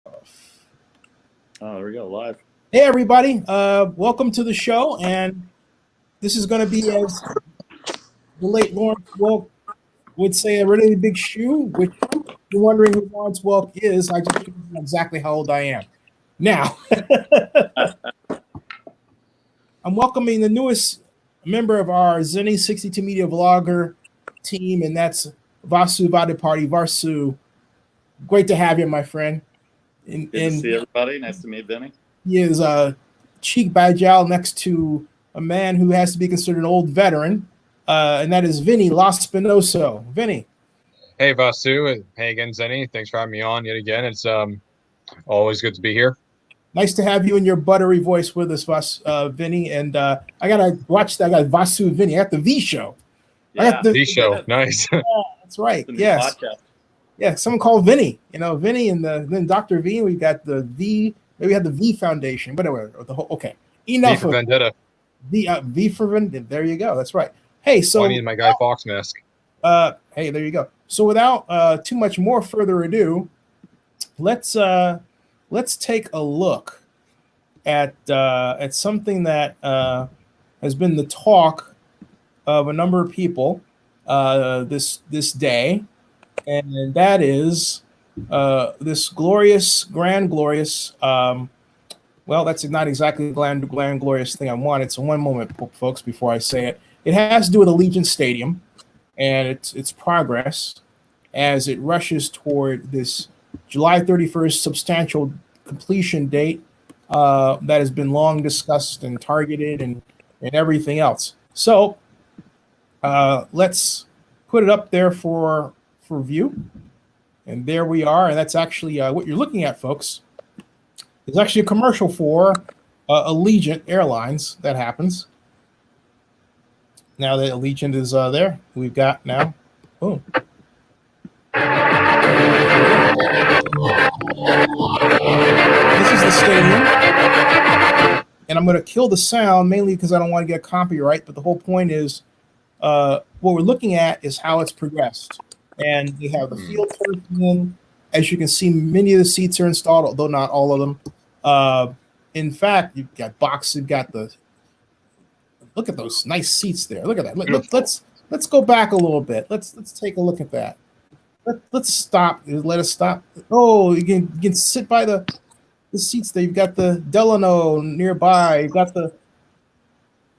Oh, there we go, live. Hey everybody, welcome to the show, and this is going to be, as the late Lawrence Welk would say, a really big shoe. Which, if you're wondering who Lawrence Welk is, I just told you exactly how old I am. Now, I'm welcoming the newest member of our Zenny 62 Media Vlogger team, and that's Vasu Vadaparty. Varsu, great to have you, my friend. Good to see everybody. Nice to meet Vinny. He is cheek by jowl next to a man who has to be considered an old veteran, and that is Vinny Los Spinoso. Vinny. Hey, Vasu. Hey again, Zenny. Thanks for having me on yet again. It's always good to be here. Nice to have you in your buttery voice with us, Vinny. And I gotta watch that. I got Vasu Vinny. I got the V show. Yeah, I got the V show. Nice. Yeah, that's right. Yes. Yeah, someone called Vinny. Vinny, and then Dr. V. We got the V. Maybe we had the V Foundation. Whatever. The whole. Okay. Enough. V for Vendetta. V for Vendetta. There you go. That's right. Hey, so I need my Guy Fawkes mask. Hey, there you go. So without too much more further ado, let's take a look at something that has been the talk of a number of people this day, and that is this grand glorious. Well, that's not exactly the grand glorious thing I wanted. So one moment, folks, before I say it. It has to do with Allegiant Stadium and its progress as it rushes toward this July 31st substantial completion date that has been long discussed and targeted and everything else. So let's put it up there for view. And there we are. And that's actually what you're looking at, folks. There's actually a commercial for Allegiant Airlines that happens. Now that Allegiant is there, we've got now, boom. This is the stadium. And I'm going to kill the sound mainly because I don't want to get copyright. But the whole point is what we're looking at is how it's progressed. And they have the field turf in. As you can see, many of the seats are installed, although not all of them. In fact, you've got boxes, you've got the. Look at those nice seats there. Look at that. Let's go back a little bit. Let's take a look at that. Let's stop. Let us stop. Oh, you can sit by the seats there. You've got the Delano nearby. You've got the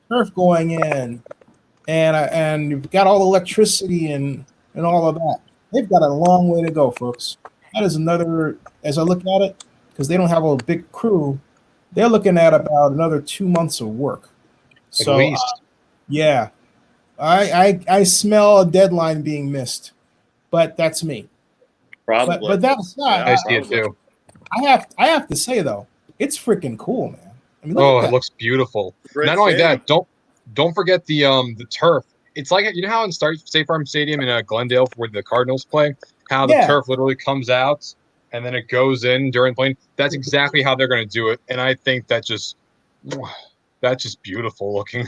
turf going in, and you've got all the electricity and all of that. They've got a long way to go, folks. That is another. As I look at it, because they don't have a big crew, they're looking at about another 2 months of work. So, at least. Yeah, I smell a deadline being missed, but that's me. Probably. But that's not. I see it too. I have to say though, it's freaking cool, man. I mean, it looks beautiful. Not only that, don't forget the turf. It's like, you know how in State Farm Stadium in Glendale where the Cardinals play, how the turf literally comes out and then it goes in during playing. That's exactly how they're going to do it, and I think that's just beautiful looking.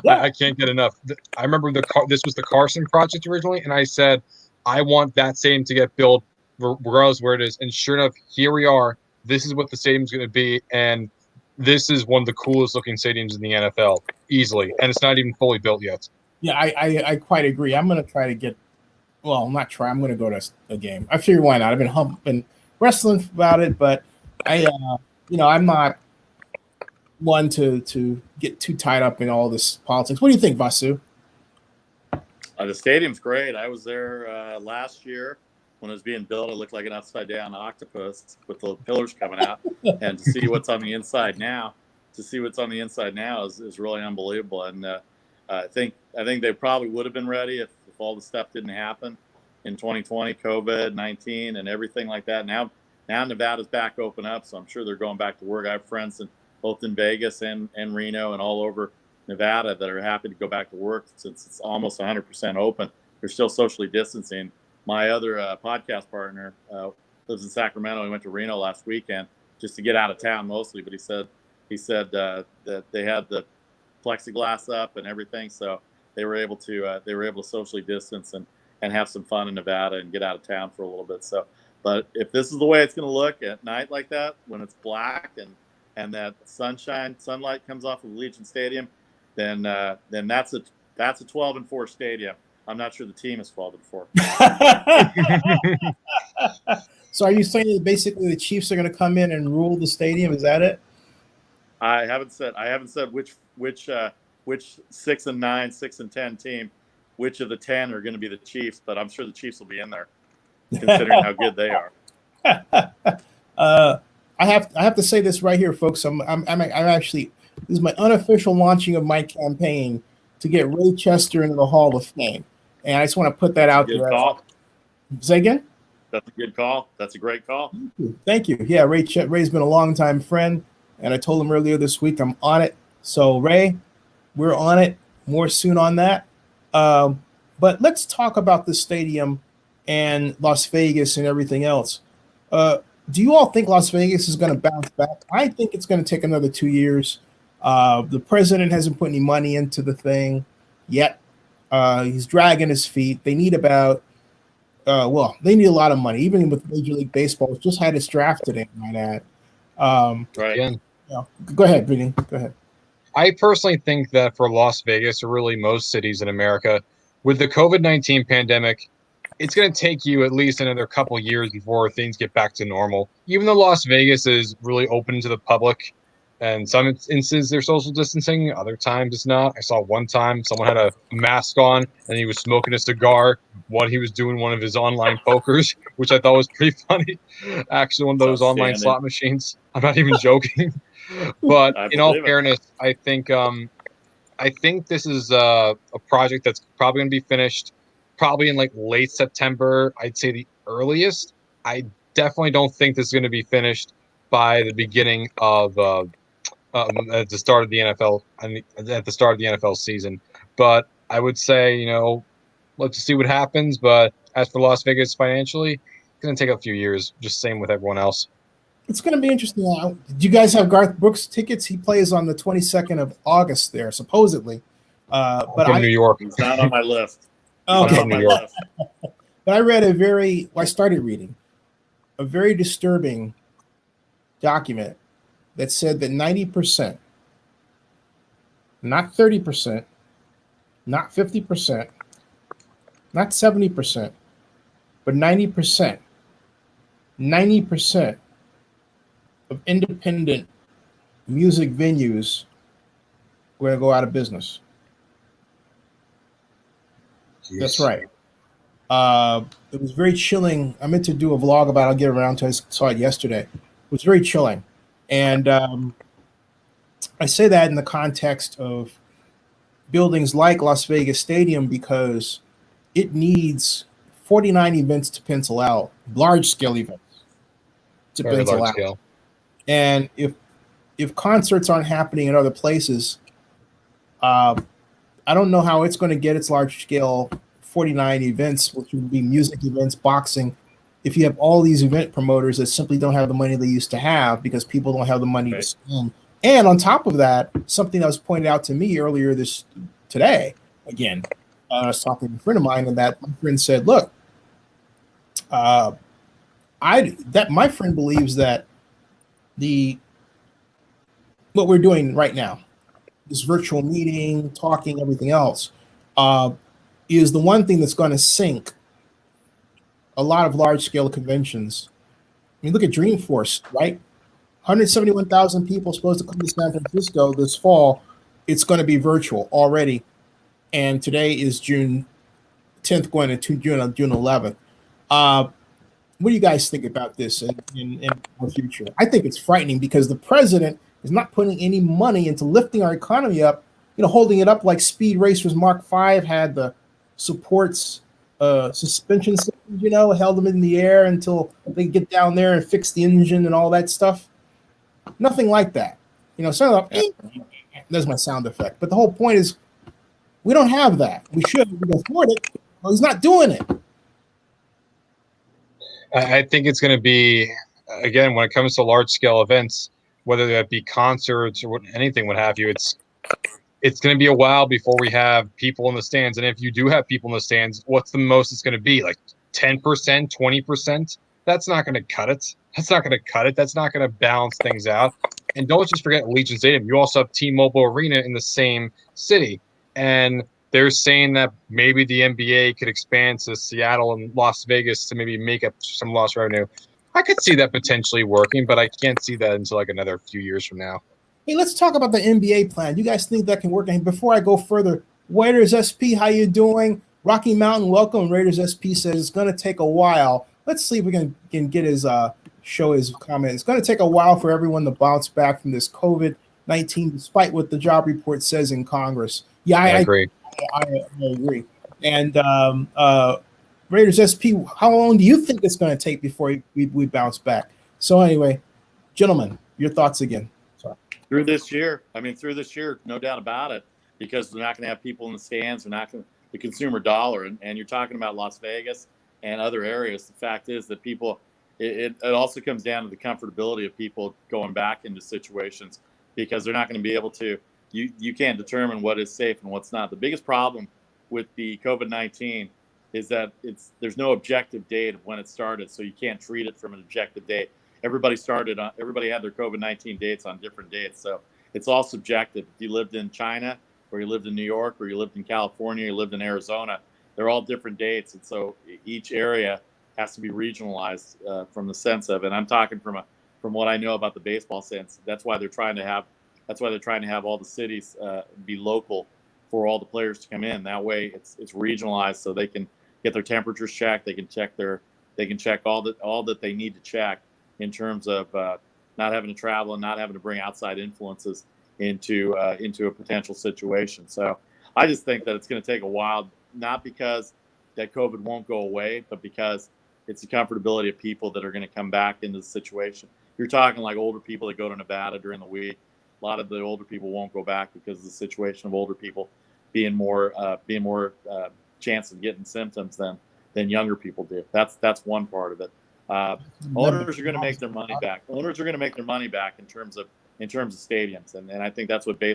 I can't get enough. I remember this was the Carson project originally, and I said I want that stadium to get built regardless where it is. And sure enough, here we are. This is what the stadium's going to be, and this is one of the coolest looking stadiums in the NFL, easily. And it's not even fully built yet. Yeah, I quite agree. I'm going to try to get. Well, not try. I'm going to go to a game. I figure why not. I've been wrestling about it, but I'm not one to get too tied up in all this politics. What do you think, Vasu? The stadium's great. I was there last year when it was being built. It looked like an upside down octopus with the pillars coming out. And to see what's on the inside now, is really unbelievable. And I think they probably would have been ready if all the stuff didn't happen in 2020, COVID-19 and everything like that. Now Nevada's back open up, so I'm sure they're going back to work. I have friends both in Vegas and Reno and all over Nevada that are happy to go back to work since it's almost 100% open. They're still socially distancing. My other podcast partner lives in Sacramento. He went to Reno last weekend just to get out of town mostly, but he said that they had the plexiglass up and everything, so they were able to socially distance and have some fun in Nevada and get out of town for a little bit. So But if this is the way it's going to look at night like that, when it's black and that sunlight comes off of Allegiant Stadium, then that's a 12-4 stadium. I'm not sure the team is 12-4. So are you saying that basically the Chiefs are going to come in and rule the stadium? Is that it? I haven't said which 6-9, 6-10 team, which of the 10 are going to be the Chiefs, but I'm sure the Chiefs will be in there, considering how good they are. I have to say this right here, folks. I'm actually, this is my unofficial launching of my campaign to get Ray Chester into the Hall of Fame, and I just want to put that out there. Call. Say again. That's a good call. That's a great call. Thank you. Yeah, Ray's been a longtime friend, and I told him earlier this week I'm on it. So Ray, we're on it. More soon on that. But let's talk about the stadium and Las Vegas and everything else. Do you all think Las Vegas is going to bounce back? I think it's going to take another 2 years. The president hasn't put any money into the thing yet. He's dragging his feet. They need about they need a lot of money, even with Major League Baseball, which just had its draft today, might add. Right. You know, go ahead, Vinny. Go ahead. I personally think that for Las Vegas, or really most cities in America, with the COVID-19 pandemic, it's going to take you at least another couple years before things get back to normal. Even though Las Vegas is really open to the public, and some instances they're social distancing, other times it's not. I saw one time someone had a mask on and he was smoking a cigar while he was doing one of his online pokers, which I thought was pretty funny. Actually, one of those online slot machines. I'm not even joking. But in all fairness, I think this is a project that's probably going to be finished probably in like late September. I'd say the earliest. I definitely don't think this is going to be finished by the beginning of at the start of the NFL at the start of the NFL season. But I would say, let's see what happens. But as for Las Vegas financially, it's going to take a few years. Just same with everyone else. It's going to be interesting. Do you guys have Garth Brooks tickets? He plays on the 22nd of August there, supposedly. But from New York. It's not on my list. Okay. From New York. But I read I started reading a very disturbing document that said that 90%, not 30%, not 50%, not 70%, but 90% of independent music venues were going to go out of business. Jeez. That's right. It was very chilling. I meant to do a vlog about it. I'll get around to it. I saw it yesterday. It was very chilling. And I say that in the context of buildings like Las Vegas Stadium because it needs 49 events to pencil out, large-scale events to Very pencil large out. scale. And if concerts aren't happening in other places, I don't know how it's going to get its large-scale 49 events, which would be music events, boxing, if you have all these event promoters that simply don't have the money they used to have because people don't have the money to spend. And on top of that, something that was pointed out to me earlier today, again, I was talking to a friend of mine, and that my friend said, look, my friend believes that what we're doing right now, this virtual meeting, talking, everything else, is the one thing that's going to sink a lot of large-scale conventions. I mean, look at Dreamforce, right? 171,000 people supposed to come to San Francisco this fall. It's going to be virtual already. And today is June 10th, going into June 11th. What do you guys think about this in the future? I think it's frightening because the president is not putting any money into lifting our economy up, holding it up like Speed Racers Mark V had the supports suspension systems, held them in the air until they get down there and fix the engine and all that stuff. Nothing like that. There's my sound effect. But the whole point is we don't have that. We should. We can afford it. Well, he's not doing it. I think it's going to be, again, when it comes to large-scale events, whether that be concerts or anything, what have you, it's going to be a while before we have people in the stands. And if you do have people in the stands, what's the most it's going to be? Like 10%, 20%? That's not going to cut it. That's not going to cut it. That's not going to balance things out. And don't just forget Allegiant Stadium. You also have T-Mobile Arena in the same city. And they're saying that maybe the NBA could expand to Seattle and Las Vegas to maybe make up some lost revenue. I could see that potentially working, but I can't see that until like another few years from now. Hey, let's talk about the NBA plan. You guys think that can work? And before I go further, Raiders SP, how you doing? Rocky Mountain, welcome. Raiders SP says it's going to take a while. Let's see if we can get his show his comment. It's going to take a while for everyone to bounce back from this COVID-19, despite what the job report says in Congress. Yeah, I agree. I agree. And Raiders SP, how long do you think it's going to take before we bounce back? So anyway, gentlemen, your thoughts again. Sorry. Through this year, no doubt about it, because they're not going to have people in the stands. They're not going to the consumer dollar, and you're talking about Las Vegas and other areas. The fact is that people, it also comes down to the comfortability of people going back into situations, because they're not going to be able to. You can't determine what is safe and what's not. The biggest problem with the COVID-19 is that there's no objective date of when it started, so you can't treat it from an objective date. Everybody had their COVID-19 dates on different dates, so it's all subjective. If you lived in China, or you lived in New York, or you lived in California, you lived in Arizona, they're all different dates, and so each area has to be regionalized from the sense of it. And I'm talking from what I know about the baseball sense. That's why they're trying to have all the cities be local for all the players to come in. That way, it's regionalized, so they can get their temperatures checked. They can check all that they need to check in terms of not having to travel and not having to bring outside influences into a potential situation. So I just think that it's going to take a while, not because that COVID won't go away, but because it's the comfortability of people that are going to come back into the situation. You're talking like older people that go to Nevada during the week. A lot of the older people won't go back because of the situation of older people being more chance of getting symptoms than younger people do. That's one part of it. Owners are going to make their money back. Owners are going to make their money back in terms of stadiums, and I think that's what the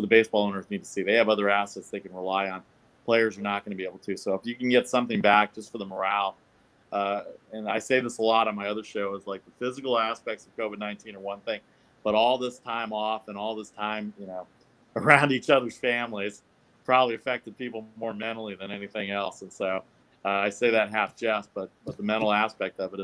baseball owners need to see. They have other assets they can rely on. Players are not going to be able to. So if you can get something back just for the morale, and I say this a lot on my other show, is like the physical aspects of COVID-19 are one thing, but all this time off and all this time, around each other's families probably affected people more mentally than anything else. And so I say that half jest, but the mental aspect of it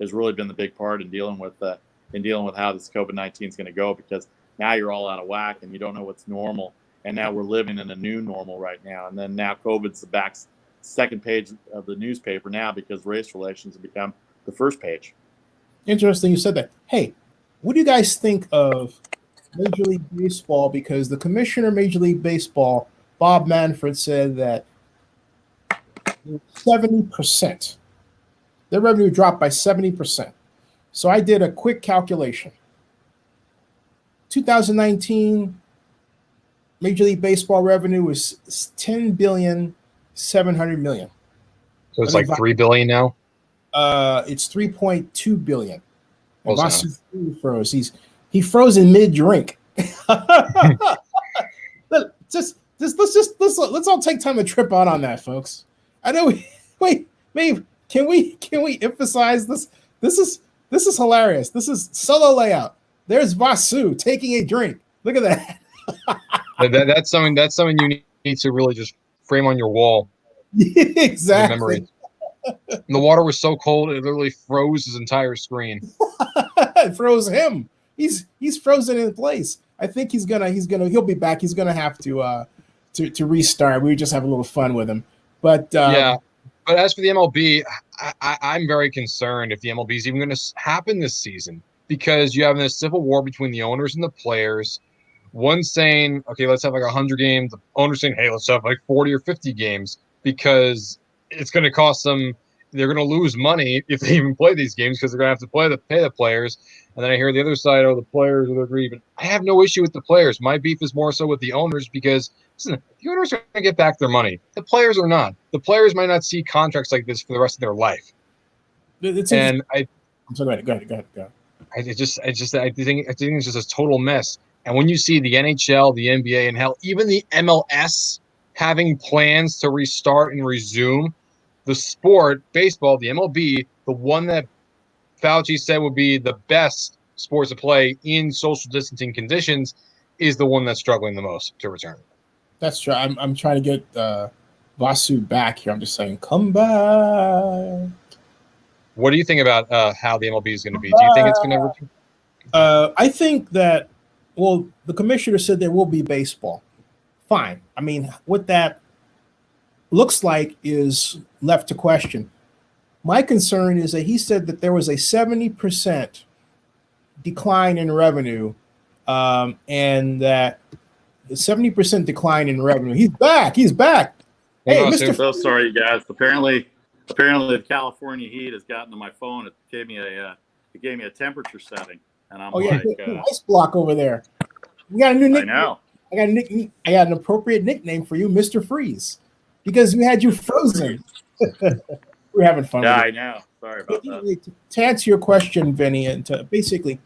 has really been the big part in dealing with how this COVID-19 is going to go, because now you're all out of whack and you don't know what's normal. And now we're living in a new normal right now. And then now COVID's the second page of the newspaper now, because race relations have become the first page. Interesting you said that. Hey, what do you guys think of Major League Baseball? Because the commissioner of Major League Baseball, Bob Manfred, said that 70%, their revenue dropped by 70%. So I did a quick calculation. 2019 Major League Baseball revenue was $10.7 billion. So it's like $3 billion now. It's $3.2 billion. And Vasu froze. He froze in mid-drink. Let's all take time to trip out on that, folks. I know. Wait, can we emphasize this? This is hilarious. This is solo layout. There's Vasu taking a drink. Look at that. That's something you need to really just frame on your wall. Exactly. Memory. The water was so cold it literally froze his entire screen. It froze him. He's frozen in place. I think he'll be back. He's gonna have to restart. We just have a little fun with him. But yeah. But as for the MLB, I'm very concerned if the MLB is even going to happen this season, because you have this civil war between the owners and the players. One saying, okay, let's have like 100 games. The owner saying, hey, let's have like 40 or 50 games, because it's going to cost them. They're going to lose money if they even play these games, because they're going to have to pay the players. And then I hear the other side, the players are grieving. I have no issue with the players. My beef is more so with the owners, because listen, the owners are going to get back their money. The players are not. The players might not see contracts like this for the rest of their life. I'm sorry, go ahead. I think it's just a total mess. And when you see the NHL, the NBA, and hell, even the MLS having plans to restart and resume the sport, baseball, the MLB, the one that Fauci said would be the best sports to play in social distancing conditions is the one that's struggling the most to return. That's true. I'm trying to get Vasu back here. I'm just saying, come back. What do you think about how the MLB is going to be? Do you think it's going to return? I think that, well, the commissioner said there will be baseball. Fine. I mean, what that looks like is left to question. My concern is that he said that there was a 70% decline in revenue, and that the 70% decline in revenue. He's back. He's back. Hey, Mr. So sorry, you guys. Apparently, the California heat has gotten to my phone. It gave me a temperature setting, and I'm ice block over there. We got a new nickname. I know. I got an appropriate nickname for you, Mr. Freeze, because we had you frozen. We're having fun. Yeah, I know. Sorry about that. To answer your question, Vinny, and to basically,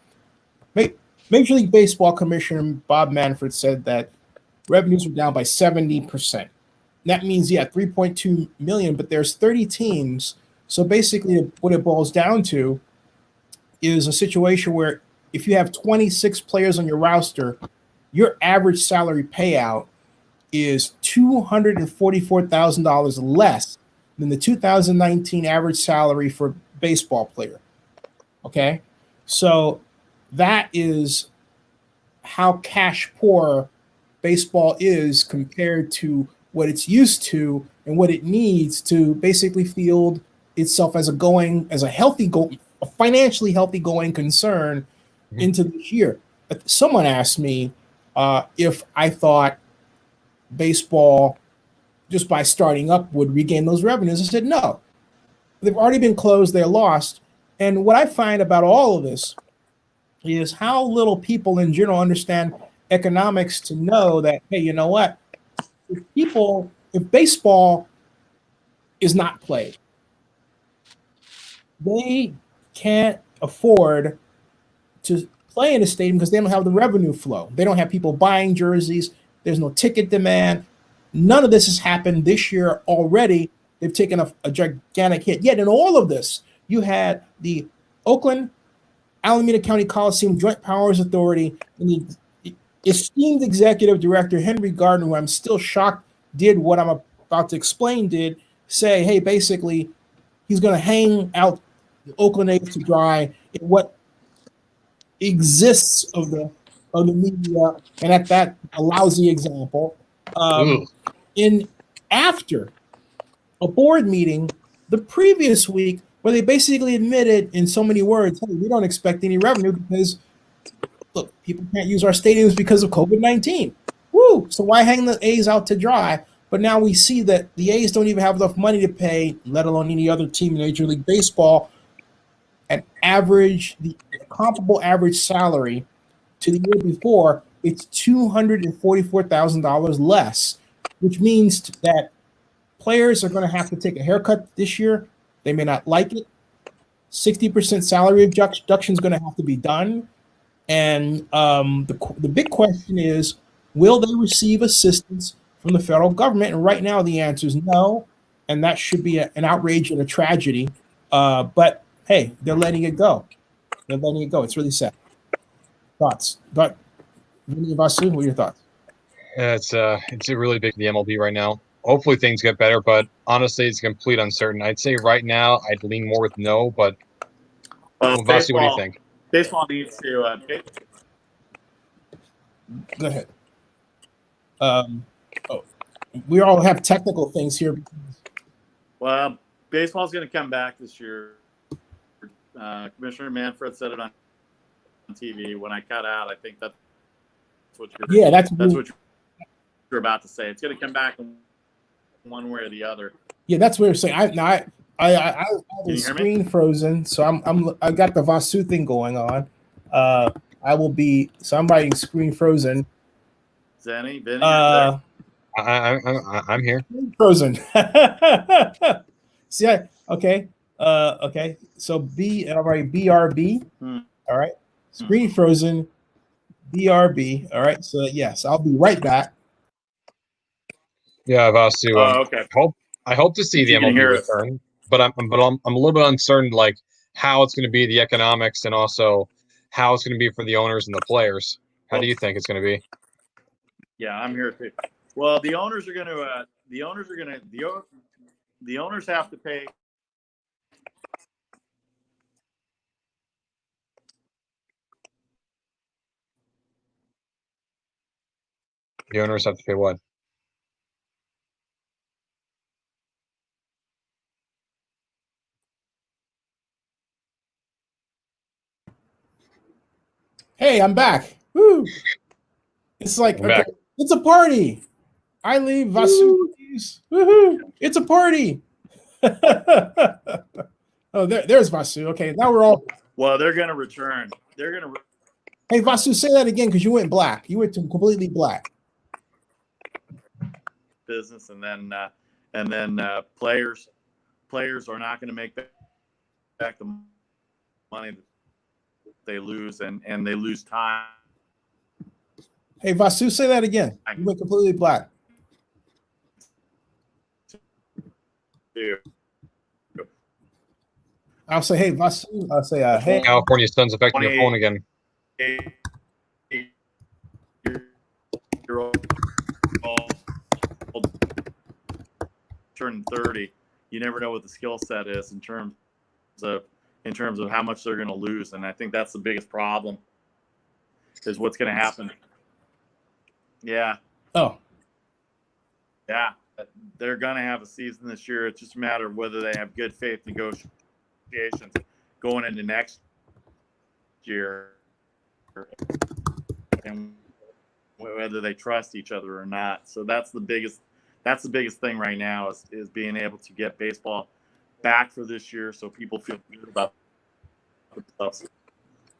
Major League Baseball Commissioner Bob Manfred said that revenues were down by 70%. That means, 3.2 million, but there's 30 teams. So basically what it boils down to is a situation where if you have 26 players on your roster, your average salary payout is $244,000 less than the 2019 average salary for a baseball player. Okay? So that is how cash poor baseball is compared to what it's used to and what it needs to basically field itself as a financially healthy going concern into this year. Someone asked me if I thought baseball, just by starting up, would regain those revenues. I said, no. They've already been closed. They're lost. And what I find about all of this is how little people in general understand economics to know that, hey, you know what? If baseball is not played, they can't afford to play in a stadium because they don't have the revenue flow. They don't have people buying jerseys. There's no ticket demand. None of this has happened this year already. They've taken a gigantic hit. Yet in all of this, you had the Oakland Alameda County Coliseum Joint Powers Authority and the esteemed executive director, Henry Gardner, who I'm still shocked did what I'm about to explain, say, hey, basically, he's going to hang out the Oakland A's to dry in what exists of the media, and at that, a lousy example. After a board meeting the previous week where they basically admitted in so many words, hey, we don't expect any revenue because, look, people can't use our stadiums because of COVID-19. Woo! So why hang the A's out to dry? But now we see that the A's don't even have enough money to pay, let alone any other team in Major League Baseball, the comparable average salary to the year before. It's $244,000 less, which means that players are going to have to take a haircut this year. They may not like it. 60% salary reduction is going to have to be done. And the big question is, will they receive assistance from the federal government? And right now the answer is no. And that should be an outrage and a tragedy. But hey, they're letting it go. It's really sad. Thoughts? Vasu, what are your thoughts? It's really big for the MLB right now. Hopefully things get better, but honestly, it's complete uncertain. I'd say right now I'd lean more with no, but Vasu, what do you think? Baseball needs to. Go ahead. We all have technical things here. Well, baseball's going to come back this year. Commissioner Manfred said it on TV. When I cut out, I think that's what what you're about to say. It's going to come back one way or the other. Yeah, that's what you're saying. I was screen frozen, so I got the Vasu thing going on. I'm writing screen frozen. Vinny, I'm here. Frozen. See, okay. Okay. So I'm writing BRB. All right. Screen frozen. BRB. All right. So yes, I'll be right back. Yeah, Vasu. Okay. I hope to see the MLB return, but I'm a little bit uncertain. Like, how it's going to be, the economics, and also how it's going to be for the owners and the players. How do you think it's going to be? Yeah, I'm here too. Well, the owners have to pay. The owners have to pay what? Hey, I'm back. Woo! It's like, okay, it's a party. I leave, Vasu leaves. Woohoo! It's a party. Oh, there's Vasu. Okay, now we're all. Well, they're going to return. They're going to. Hey, Vasu, say that again because you went black. You went to completely black. Business, and then players are not going to make back the money that they lose, and they lose time. Hey, Vasu, say that again. You went completely black. I'll say, hey, Vasu. I'll say, hey. California sun's affecting your phone again. Turn 30, you never know what the skill set is in terms of how much they're going to lose, and I think that's the biggest problem. Is what's going to happen. Yeah. Oh. Yeah, they're going to have a season this year. It's just a matter of whether they have good faith negotiations going into next year, and whether they trust each other or not. So that's the biggest thing right now is being able to get baseball back for this year, so people feel good about themselves.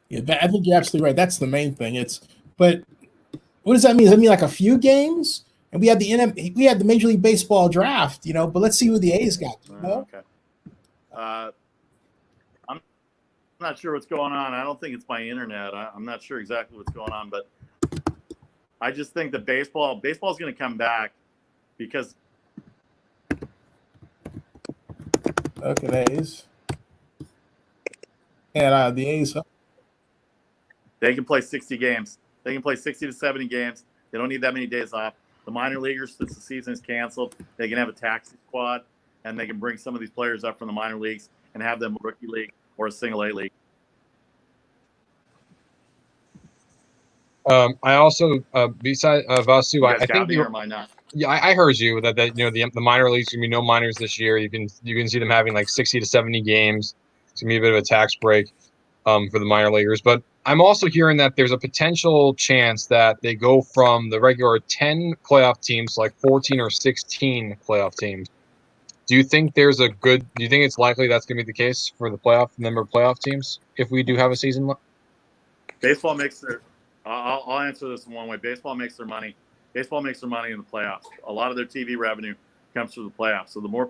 Yeah, I think you're absolutely right. That's the main thing. But what does that mean? Does that mean like a few games? And we had the Major League Baseball draft, but let's see what the A's got. Okay. I'm not sure what's going on. I don't think it's my internet. I'm not sure exactly what's going on, but I just think that baseball's going to come back because. Okay, the A's. And the A's. They can play 60 games. They can play 60 to 70 games. They don't need that many days off. The minor leaguers, since the season is canceled, they can have a taxi squad, and they can bring some of these players up from the minor leagues and have them a rookie league or a single A league. I also, besides Vasu, I think or am I not? Yeah, I heard you that the minor leagues gonna be no minors this year. You can see them having like 60 to 70 games. It's gonna be a bit of a tax break for the minor leaguers. But I'm also hearing that there's a potential chance that they go from the regular 10 playoff teams to like 14 or 16 playoff teams. Do you think it's likely that's gonna be the case for the number of playoff teams if we do have a season? Baseball makes their. I'll answer this in one way. Baseball makes their money in the playoffs. A lot of their TV revenue comes through the playoffs. So the more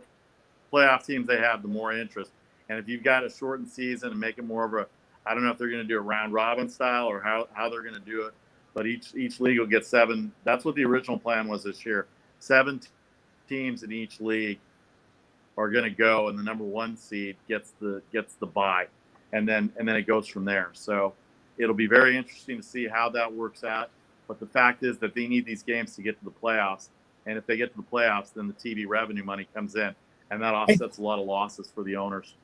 playoff teams they have, the more interest. And if you've got a shortened season and make it more of I don't know if they're going to do a round robin style or how they're going to do it, but each league will get 7. That's what the original plan was this year. 7 teams in each league are going to go, and the number 1 seed gets the bye, and then it goes from there. So it'll be very interesting to see how that works out. But the fact is that they need these games to get to the playoffs. And if they get to the playoffs, then the TV revenue money comes in. And that offsets a lot of losses for the owners.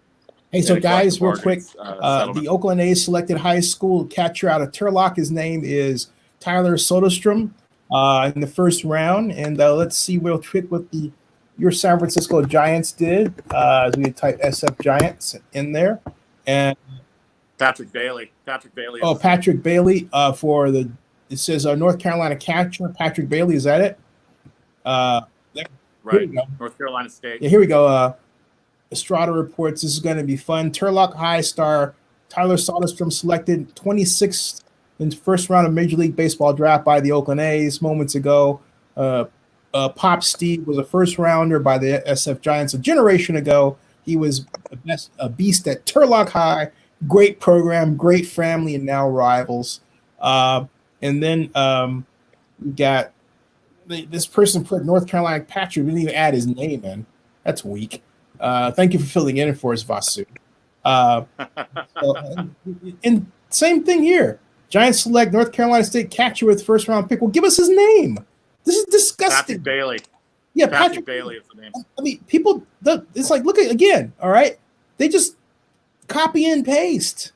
Hey, so guys, real quick, the Oakland A's selected high school catcher out of Turlock. His name is Tyler Soderstrom in the first round. And let's see real quick what your San Francisco Giants did as we type SF Giants in there. And Patrick Bailey. Oh, Patrick Bailey for it says North Carolina catcher. Patrick Bailey, is that it? Right. North Carolina State. Yeah, here we go. Estrada reports this is going to be fun. Turlock High star Tyler Soderstrom selected 26th in the first round of Major League Baseball draft by the Oakland A's moments ago. Pop Steve was a first rounder by the SF Giants a generation ago. He was a beast at Turlock High. Great program, great family, and now rivals. And then we got this person put North Carolina Patrick. Didn't even add his name in. That's weak. Thank you for filling in for us, Vasu. And same thing here. Giants select North Carolina State catcher with first round pick. Well, give us his name. This is disgusting. Patrick Bailey. Yeah, Patrick Bailey is the name. I mean, people. It's like, look at again. All right, they just copy and paste.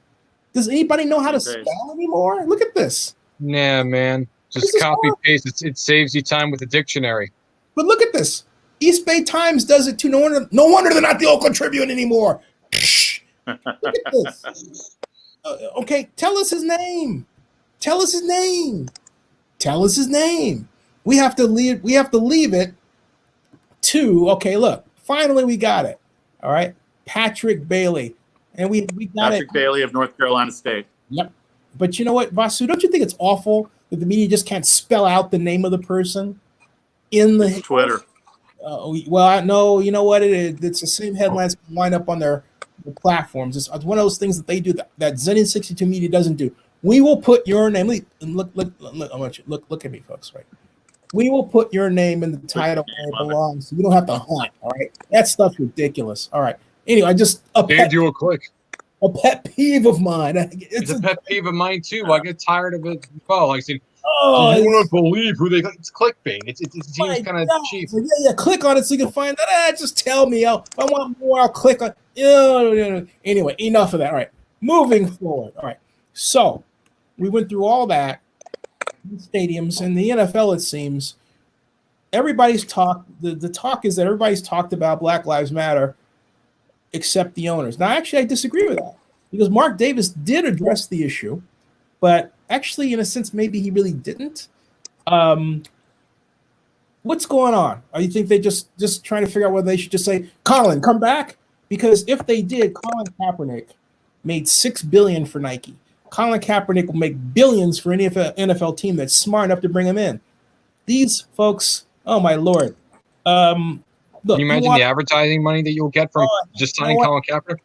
Does anybody know how to spell anymore? Look at this. Nah, man. Just copy paste. It saves you time with the dictionary. But look at this. East Bay Times does it too. No wonder they're not the Oakland Tribune anymore. Look at this. Okay, tell us his name. Tell us his name. Tell us his name. We have to leave it to, okay, look, finally we got it. All right. Patrick Bailey. And we got Patrick Bailey of North Carolina State. Yep. But you know what, Vasu, don't you think it's awful that the media just can't spell out the name of the person in the Twitter? Well, I know, you know what it is. It's the same headlines wind up on their platforms. It's one of those things that they do that Zennian 62 Media doesn't do. We will put your name. Look at me, folks. Right. We will put your name in the title where it belongs. So you don't have to hunt. All right. That stuff's ridiculous. All right. Anyway, Saved you a click. A pet peeve of mine. It's a pet peeve of mine too. I get tired of it. Well, like I said, you won't believe who they. It's clickbait. It seems kind of cheap. Yeah, click on it so you can find that. Just tell me. If I want more, I'll click on. Anyway, enough of that. All right, moving forward. All right, so we went through all that stadiums and the NFL. It seems everybody's talk. The talk is that everybody's talked about Black Lives Matter, except the owners. Now, actually, I disagree with that because Mark Davis did address the issue, but actually, in a sense, maybe he really didn't. What's going on? You think they just trying to figure out whether they should just say, Colin, come back? Because if they did, Colin Kaepernick made $6 billion for Nike. Colin Kaepernick will make billions for any NFL team that's smart enough to bring him in. These folks, oh my Lord. Look, can you imagine the advertising money that you'll get from just signing Colin Kaepernick?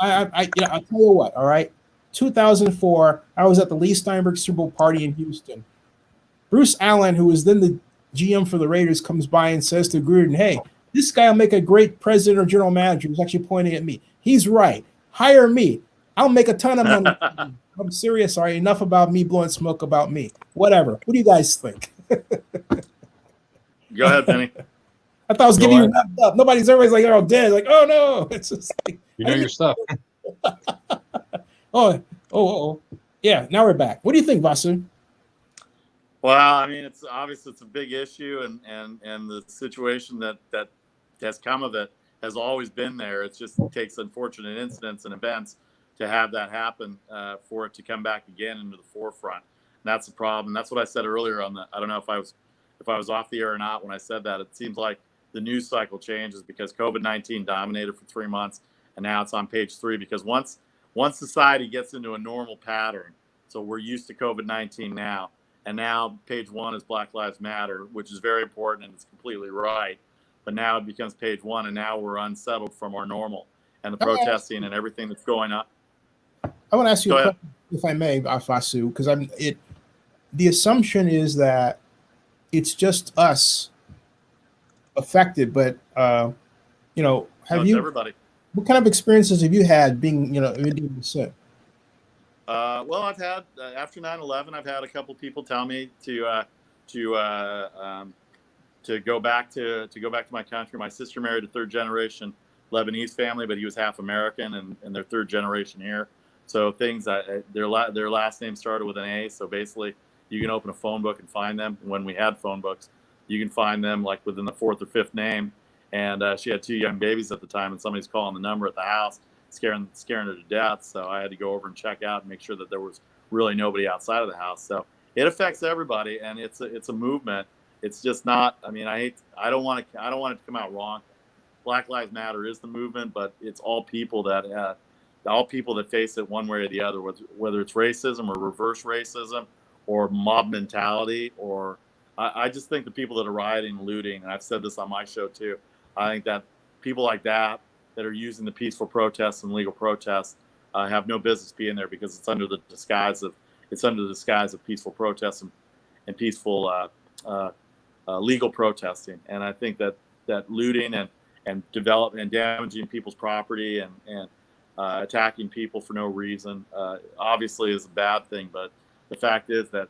I'll tell you what, all right? 2004, I was at the Lee Steinberg Super Bowl party in Houston. Bruce Allen, who was then the GM for the Raiders, comes by and says to Gruden, hey, this guy will make a great president or general manager. He's actually pointing at me. He's right. Hire me. I'll make a ton of money. I'm serious. All right, enough about me blowing smoke about me. Whatever. What do you guys think? Go ahead, Benny. I thought I was giving you wrapped up. Everybody's like, they're all dead. Like, oh no. It's just like, you know your stuff. Oh. Yeah, now we're back. What do you think, Vasu? Well, I mean, it's obvious it's a big issue, and the situation that has come of it has always been there. It just takes unfortunate incidents and events to have that happen for it to come back again into the forefront. And that's the problem. That's what I said earlier on the. I don't know if I was off the air or not when I said that. It seems like the news cycle changes because COVID-19 dominated for 3 months, and now it's on page 3 because once society gets into a normal pattern, so we're used to COVID-19 now, and now page 1 is Black Lives Matter, which is very important and it's completely right. But now it becomes page 1, and now we're unsettled from our normal and the protesting and everything that's going on. I want to ask you a question, if I may, Vasu, because the assumption is that it's just us affected, but have you? Everybody. What kind of experiences have you had being, Indian descent? Well, I've had after 9/11, I've had a couple people tell me to go back to my country. My sister married a third generation Lebanese family, but he was half American, and they're third generation here. So their last name started with an A. So basically, you can open a phone book and find them. When we had phone books, you can find them like within the 4th or 5th name. And she had 2 young babies at the time, and somebody's calling the number at the house, scaring her to death. So I had to go over and check out and make sure that there was really nobody outside of the house. So it affects everybody, and it's a movement. It's just not. I mean, I don't want it to come out wrong. Black Lives Matter is the movement, but it's all people that face it one way or the other, whether it's racism or reverse racism or mob mentality, or I just think the people that are rioting and looting, and I've said this on my show too, I think that people like that are using the peaceful protests and legal protests have no business being there because it's under the disguise of peaceful protests and peaceful legal protesting. And I think that looting and development and damaging people's property and attacking people for no reason, obviously is a bad thing. But the fact is that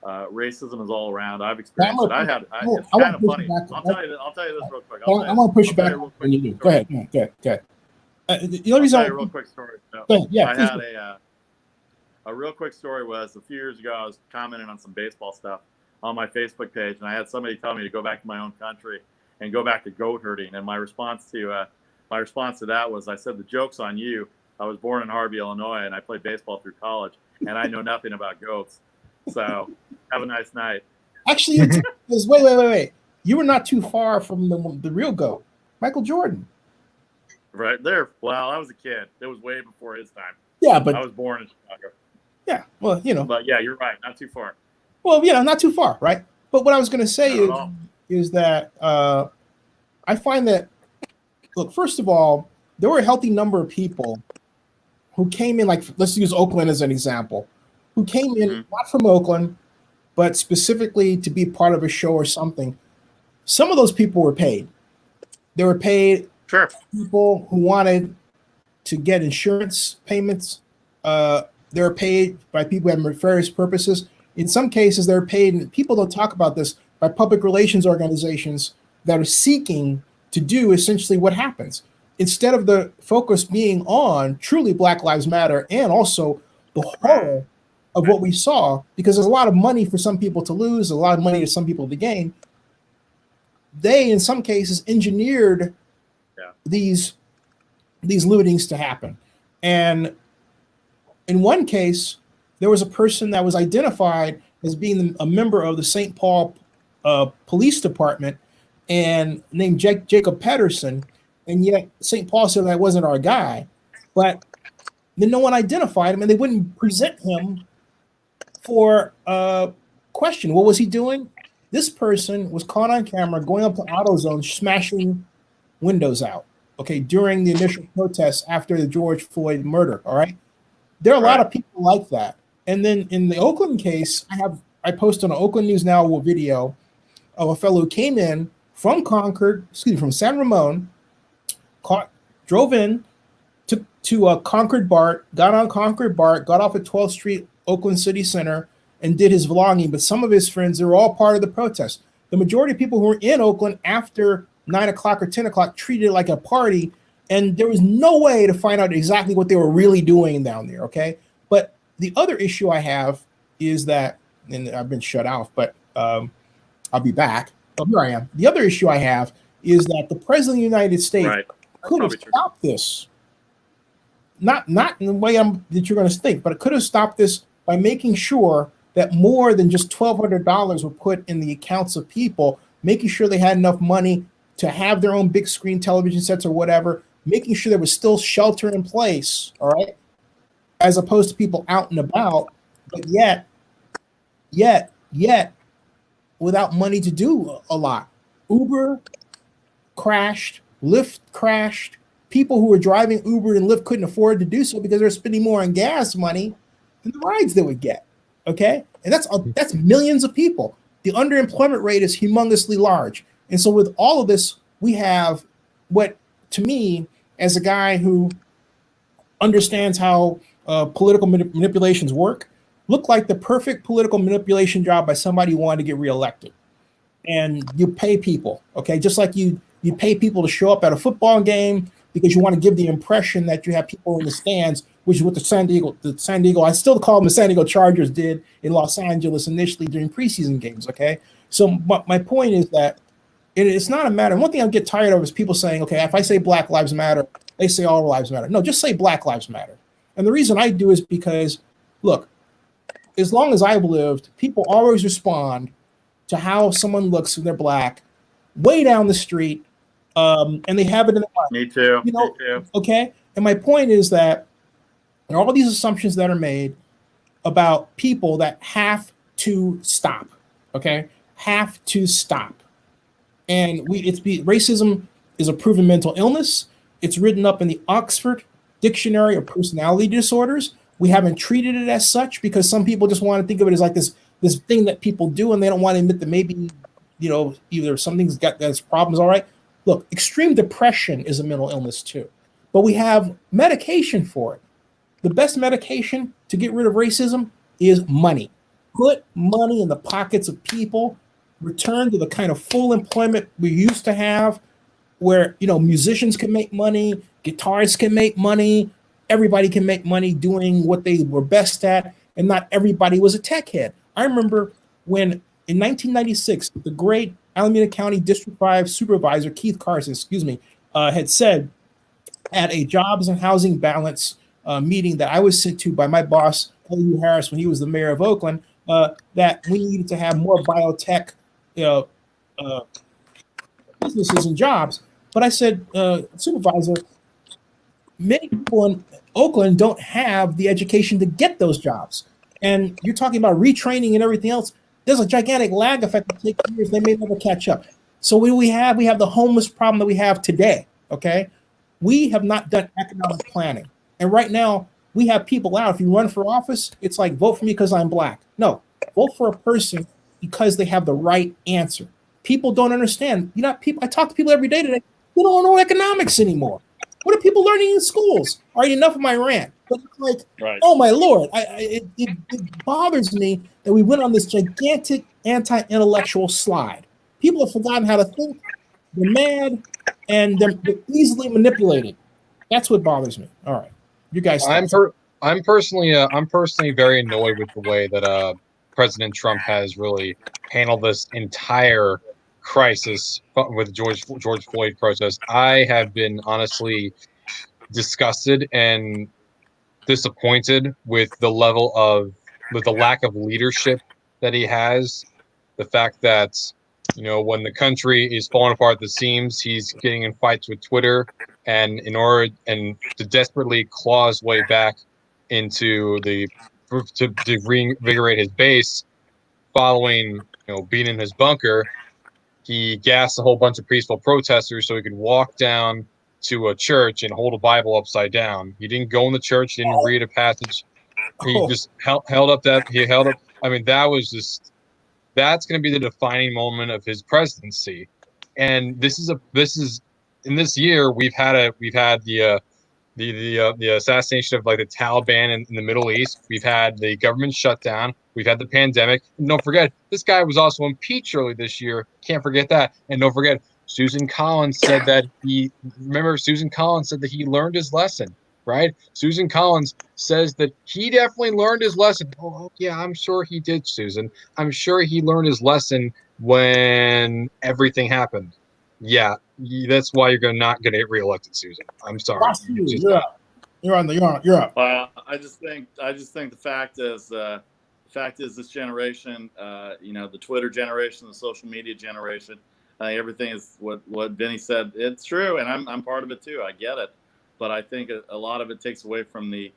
racism is all around. I've experienced it. It's kind of funny. I'll tell you this real quick. I want to push you back when you do. Go ahead. Go ahead. The only reason I'll tell you a real quick story. Yeah, I had a real quick story was a few years ago, I was commenting on some baseball stuff on my Facebook page, and I had somebody tell me to go back to my own country and go back to goat herding. And my response to that was, I said, the joke's on you. I was born in Harvey, Illinois, and I played baseball through college, and I know nothing about goats. So have a nice night. Actually, wait. You were not too far from the real GOAT, Michael Jordan. Right there. Well, I was a kid. It was way before his time. Yeah, but I was born in Chicago. Yeah, well, But yeah, you're right. Not too far. Well, not too far, right? But what I was going to say is that I find that, look, first of all, there were a healthy number of people who came in, like, let's use Oakland as an example, who came in not from Oakland, but specifically to be part of a show or something. Some of those people were paid. They were paid. Sure. People who wanted to get insurance payments. They're paid by people who have nefarious purposes. In some cases, they're paid, and people don't talk about this, by public relations organizations that are seeking to do essentially what happens. Instead of the focus being on truly Black Lives Matter and also the horror of what we saw, because there's a lot of money for some people to lose, a lot of money for some people to gain. They, in some cases, engineered these lootings to happen. And in one case, there was a person that was identified as being a member of the St. Paul Police Department and named Jacob Pedersen, and yet St. Paul said that wasn't our guy. But then no one identified him, and they wouldn't present him for a question. What was he doing? This person was caught on camera going up to AutoZone, smashing windows out, during the initial protests after the George Floyd murder, all right? There are a lot of people like that. And then in the Oakland case, I posted an Oakland News Now video of a fellow who came in from San Ramon, drove in to Concord BART, got on Concord BART, got off at 12th Street, Oakland City Center, and did his vlogging. But some of his friends, they were all part of the protest. The majority of people who were in Oakland after 9 o'clock or 10 o'clock treated it like a party, and there was no way to find out exactly what they were really doing down there, okay? But the other issue I have is that, and I've been shut off, but I'll be back. Oh, here I am. The other issue I have is that the President of the United States could have stopped this. Not in the way that you're going to think, but it could have stopped this by making sure that more than just $1,200 were put in the accounts of people, making sure they had enough money to have their own big screen television sets or whatever, making sure there was still shelter in place, all right, as opposed to people out and about, but yet, without money to do a lot. Uber crashed, Lyft crashed. People who were driving Uber and Lyft couldn't afford to do so because they're spending more on gas money than the rides they would get, okay? And that's millions of people. The underemployment rate is humongously large. And so with all of this, we have what, to me, as a guy who understands how political manipulations work, look like the perfect political manipulation job by somebody who wanted to get reelected. And you pay people, okay? Just like you pay people to show up at a football game because you want to give the impression that you have people in the stands, which is what the San Diego, I still call them the San Diego Chargers did in Los Angeles initially during preseason games, okay? So my point is that it's not a matter. One thing I get tired of is people saying, okay, if I say Black Lives Matter, they say all lives matter. No, just say Black Lives Matter. And the reason I do is because, look, as long as I've lived, people always respond to how someone looks when they're Black, way down the street, and they have it in their mind. Me too. Me too. Okay? And my point is that there are all these assumptions that are made about people that have to stop, okay? Have to stop. And racism is a proven mental illness. It's written up in the Oxford Dictionary of Personality Disorders. We haven't treated it as such because some people just want to think of it as like this thing that people do, and they don't want to admit that maybe, either something's got that's problems. All right. Look, extreme depression is a mental illness too. but we have medication for it. The best medication to get rid of racism is money. Put money in the pockets of people, return to the kind of full employment we used to have, where musicians can make money, guitarists can make money, everybody can make money doing what they were best at, and not everybody was a tech head. I remember when in 1996, the great Alameda County District 5 supervisor, Keith Carson, had said at a jobs and housing balance meeting that I was sent to by my boss, L.U. Harris, when he was the mayor of Oakland, that we needed to have more biotech businesses and jobs. But I said, supervisor, many people in Oakland don't have the education to get those jobs. And you're talking about retraining and everything else. There's a gigantic lag effect that takes years. They may never catch up. So what do we have? We have the homeless problem that we have today, okay? We have not done economic planning. And right now, we have people out. If you run for office, it's like, vote for me because I'm black. No, vote for a person because they have the right answer. People don't understand. People. I talk to people every day today. They don't know economics anymore. What are people learning in schools? All right, enough of my rant. But it's like, right. Oh my Lord, it bothers me that we went on this gigantic anti-intellectual slide. People have forgotten how to think. They're mad, and they're easily manipulated. That's what bothers me. All right, you guys. I'm personally very annoyed with the way that President Trump has really handled this entire crisis with George Floyd protest. I have been honestly disgusted and disappointed with the lack of leadership that he has. The fact that when the country is falling apart at the seams, he's getting in fights with Twitter, and to desperately claw his way back into to reinvigorate his base following being in his bunker, he gassed a whole bunch of peaceful protesters so he could walk down to a church and hold a Bible upside down. He didn't go in the church, he didn't read a passage. He just held up. I mean, that's going to be the defining moment of his presidency. And this is in this year we've had the assassination of like the Taliban in the Middle East. We've had the government shutdown. We've had the pandemic. And don't forget, this guy was also impeached early this year. Can't forget that. And don't forget, Susan Collins said that he learned his lesson, right? Susan Collins says that he definitely learned his lesson. Oh, yeah, I'm sure he did, Susan. I'm sure he learned his lesson when everything happened. Yeah, that's why you're not going to get reelected, Susan. I'm sorry. You're up. Well, I just think the fact is this generation, the Twitter generation, the social media generation, everything is what Vinny said. It's true, and I'm part of it too. I get it, but I think a lot of it takes away from the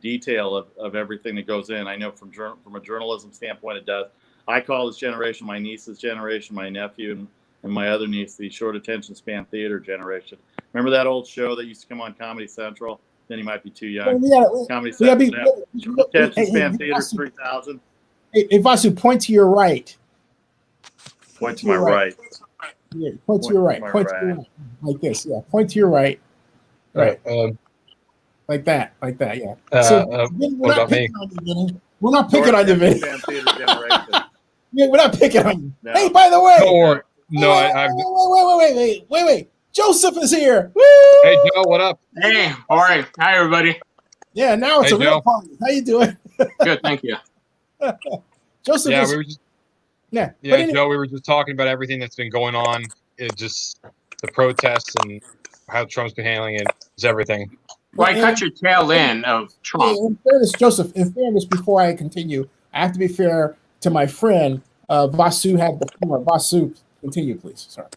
detail of everything that goes in. I know from a journalism standpoint, it does. I call this generation my niece's generation, my nephew and my other niece, the short attention span theater generation. Remember that old show that used to come on Comedy Central? Then he might be too young. Comedy Central. Attention span theater 3000. Hey, Vasu, point to your right. Point to my right. Yeah, point to your right. Point to your right. Like this. Yeah. Point to your right. Right. Like that. Yeah. What about me? We're not picking on you, Vinny. Yeah, we're not picking on you. No. Hey, by the way. Wait. Joseph is here. Woo! Hey, Joe, what up? Hey, all right. Hi, everybody. Yeah, now it's a real party. How you doing? Good, thank you. Joseph. Yeah, anyway. Joe, we were just talking about everything that's been going on. It just the protests and how Trump's been handling it. It's everything. Well, I cut your tail end of Trump. In fairness, Joseph, before I continue, I have to be fair to my friend. Vasu had the floor. Vasu, continue, please. Sorry.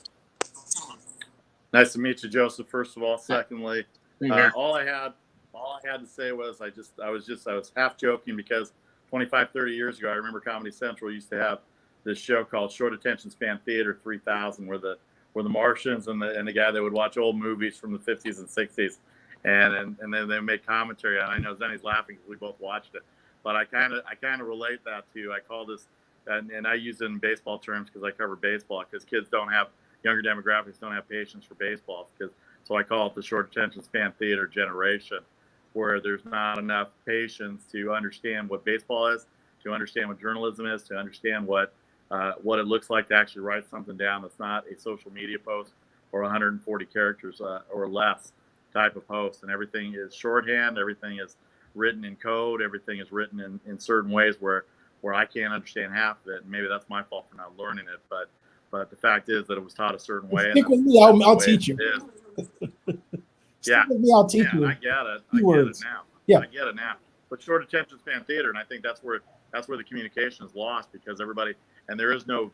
Nice to meet you, Joseph. First of all, secondly, all I had to say was I was half joking because 25, 30 years ago, I remember Comedy Central used to have this show called Short Attention Span Theater 3000, where the Martians and the guy that would watch old movies from the 50s and 60s, and then they make commentary on it. I know Zenny's laughing because we both watched it, but I kind of relate that to. I call this, and I use it in baseball terms because I cover baseball, because younger demographics don't have patience for baseball, because So I call it the short attention span theater generation, where there's not enough patience to understand what baseball is, to understand what journalism is, to understand what it looks like to actually write something down that's not a social media post or 140 characters or less type of post. And everything is shorthand, everything is written in code, everything is written in certain ways where I can't understand half of it. And maybe that's my fault for not learning it, but the fact is that it was taught a certain way. Stick with me, I'll teach you. Yeah, with me, I'll teach you. I get it. I get it now. Yeah, I get it now. But short attention span theater, and I think that's where the communication is lost, because everybody, and there is no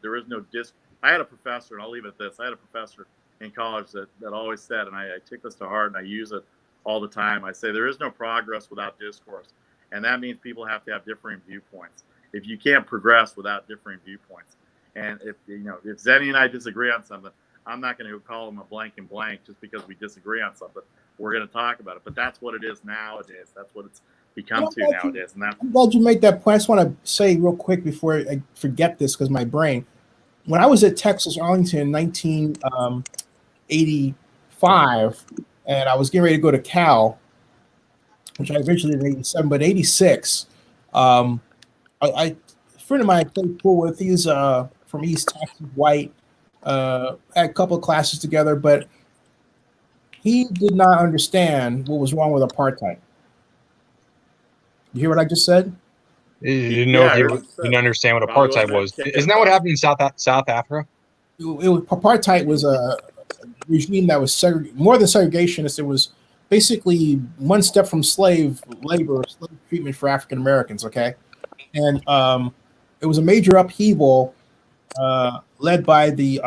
I had a professor, and I'll leave it at this. I had a professor in college that always said, and I take this to heart and I use it all the time. I say there is no progress without discourse, and that means people have to have differing viewpoints. If you can't progress without differing viewpoints, and if Zenny and I disagree on something, I'm not going to call him a blank and blank just because we disagree on something. We're going to talk about it, but that's what it is nowadays. That's what it's become to nowadays. And I'm glad you made that point. I just want to say real quick before I forget this, because my brain, when I was at Texas Arlington in 1985, and I was getting ready to go to Cal, which I eventually did in 87, but 86, a friend of mine I played pool with, he's from East Texas, white, had a couple of classes together, but he did not understand what was wrong with apartheid. You hear what I just said? You didn't know if you didn't understand what apartheid was. Isn't that what happened in South Africa? Apartheid was a regime that was more than segregationist. It was basically one step from slave labor, slave treatment for African Americans. Okay, and it was a major upheaval led by the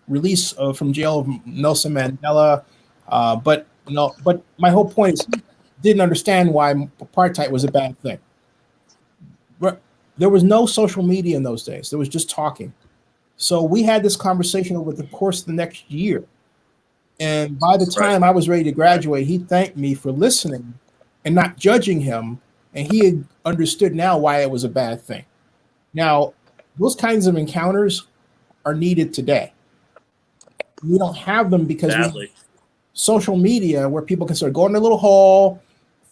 release from jail of Nelson Mandela. But my whole point is he didn't understand why apartheid was a bad thing. There was no social media in those days. There was just talking. So we had this conversation over the course of the next year. And by the time I was ready to graduate, he thanked me for listening and not judging him. And he had understood now why it was a bad thing. Now, those kinds of encounters are needed today. We don't have them because we have social media where people can sort of go in their little hall,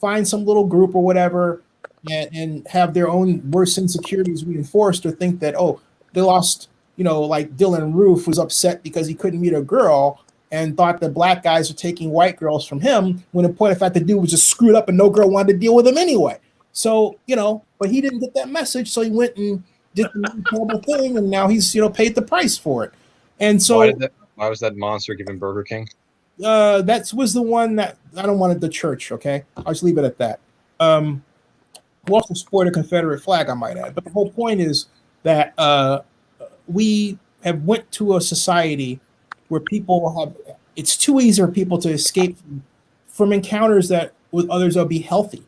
find some little group or whatever, and have their own worst insecurities reinforced, or think that, oh, they lost, like Dylan Roof was upset because he couldn't meet a girl and thought that black guys were taking white girls from him, when in point of fact the dude was just screwed up and no girl wanted to deal with him anyway. So, but he didn't get that message, so he went and did the horrible thing, and now he's, paid the price for it. And so why was that monster given Burger King? That was the one that I don't want it the church, okay? I'll just leave it at that. Who also sported a Confederate flag, I might add. But the whole point is that we have went to a society where it's too easy for people to escape from encounters that with others will be healthy.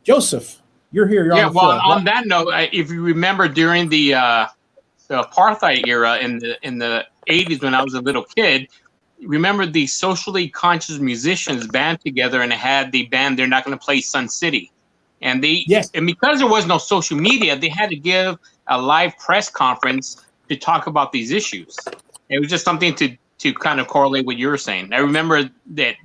Joseph, you're here. On that note, if you remember during the apartheid era in the 80s, when I was a little kid, remember the socially conscious musicians band together and had the band They're Not Going to Play Sun City. And and because there was no social media, they had to give a live press conference to talk about these issues. It was just something to kind of correlate what you were saying. I remember that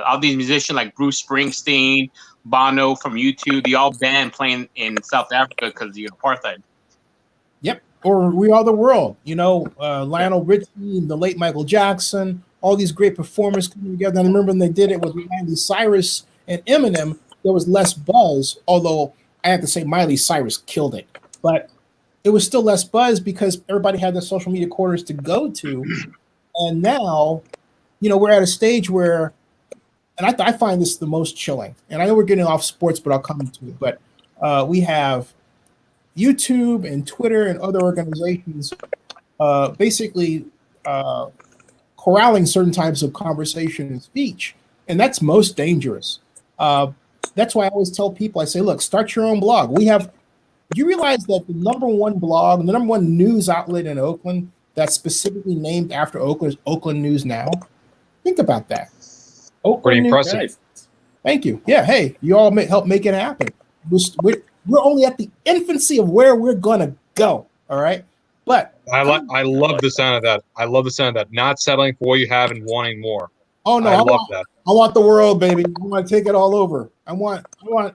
all these musicians like Bruce Springsteen, Bono from U2, they all banned playing in South Africa because of the apartheid. Yep. Or We Are the World. Lionel Richie, the late Michael Jackson, all these great performers coming together. And I remember when they did it with Miley Cyrus and Eminem, there was less buzz, although I have to say Miley Cyrus killed it. But it was still less buzz because everybody had their social media quarters to go to. And now, we're at a stage where, and I find this the most chilling. And I know we're getting off sports, but I'll come to it. But we have YouTube and Twitter and other organizations basically corralling certain types of conversation and speech. And that's most dangerous. That's why I always tell people, I say, look, start your own blog. Do you realize that the number one blog, the number one news outlet in Oakland that's specifically named after Oakland is Oakland News Now? Think about that. Oakland Pretty News. impressive. Thank you. Yeah, hey, you all help make it happen. We're only at the infancy of where we're going to go, all right? But I love the sound of that. I love the sound of that. Not settling for what you have and wanting more. Oh no, I love that. I want the world, baby. I want to take it all over. I want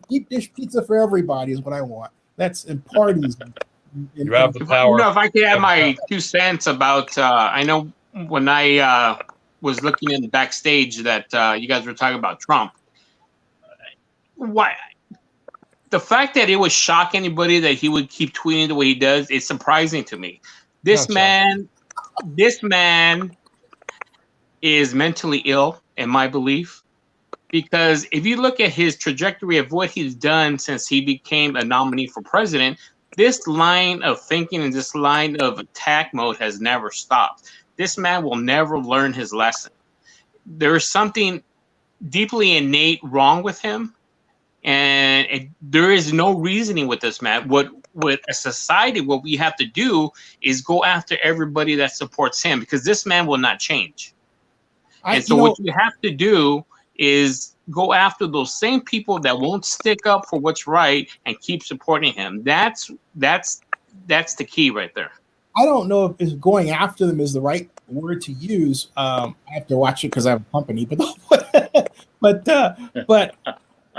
deep dish pizza for everybody is what I want. That's in parties. You have the power. If I could add my 2 cents about, I know when I was looking in the backstage that you guys were talking about Trump. Why? The fact that it would shock anybody that he would keep tweeting the way he does is surprising to me. This man is mentally ill, in my belief, because if you look at his trajectory of what he's done since he became a nominee for president, this line of thinking and this line of attack mode has never stopped. This man will never learn his lesson. There is something deeply innate wrong with him, and there is no reasoning with this man. What a society, what we have to do is go after everybody that supports him, because this man will not change. What you have to do is go after those same people that won't stick up for what's right and keep supporting him. That's the key right there. I don't know if going after them is the right word to use. I have to watch it because I have a company, but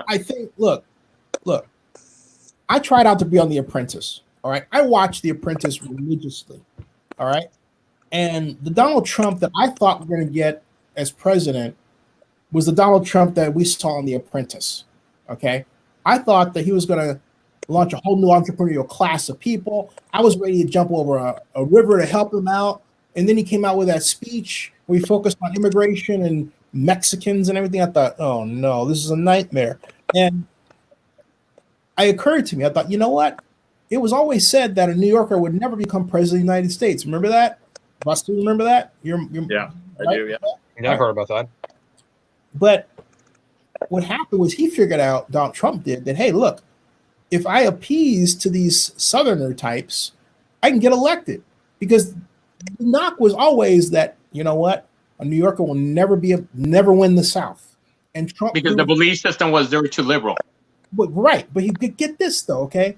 I think look. I tried out to be on The Apprentice. All right, I watched The Apprentice religiously. All right, and the Donald Trump that I thought we were going to get as president was the Donald Trump that we saw on The Apprentice. Okay, I thought that he was going to launch a whole new entrepreneurial class of people. I was ready to jump over a river to help him out. And then he came out with that speech where he focused on immigration and Mexicans and everything. I thought, oh no, this is a nightmare. And it occurred to me, I thought, you know what? It was always said that a New Yorker would never become president of the United States. Remember that? Buster, remember that? Yeah, right? I do, yeah. Yeah, I've heard about that. But what happened was he figured out, Donald Trump did, that, hey, look, if I appease to these Southerner types, I can get elected. Because the knock was always that, you know what, a New Yorker will never win the South. And Trump, because the belief system was they were too liberal. But he could get this though, okay?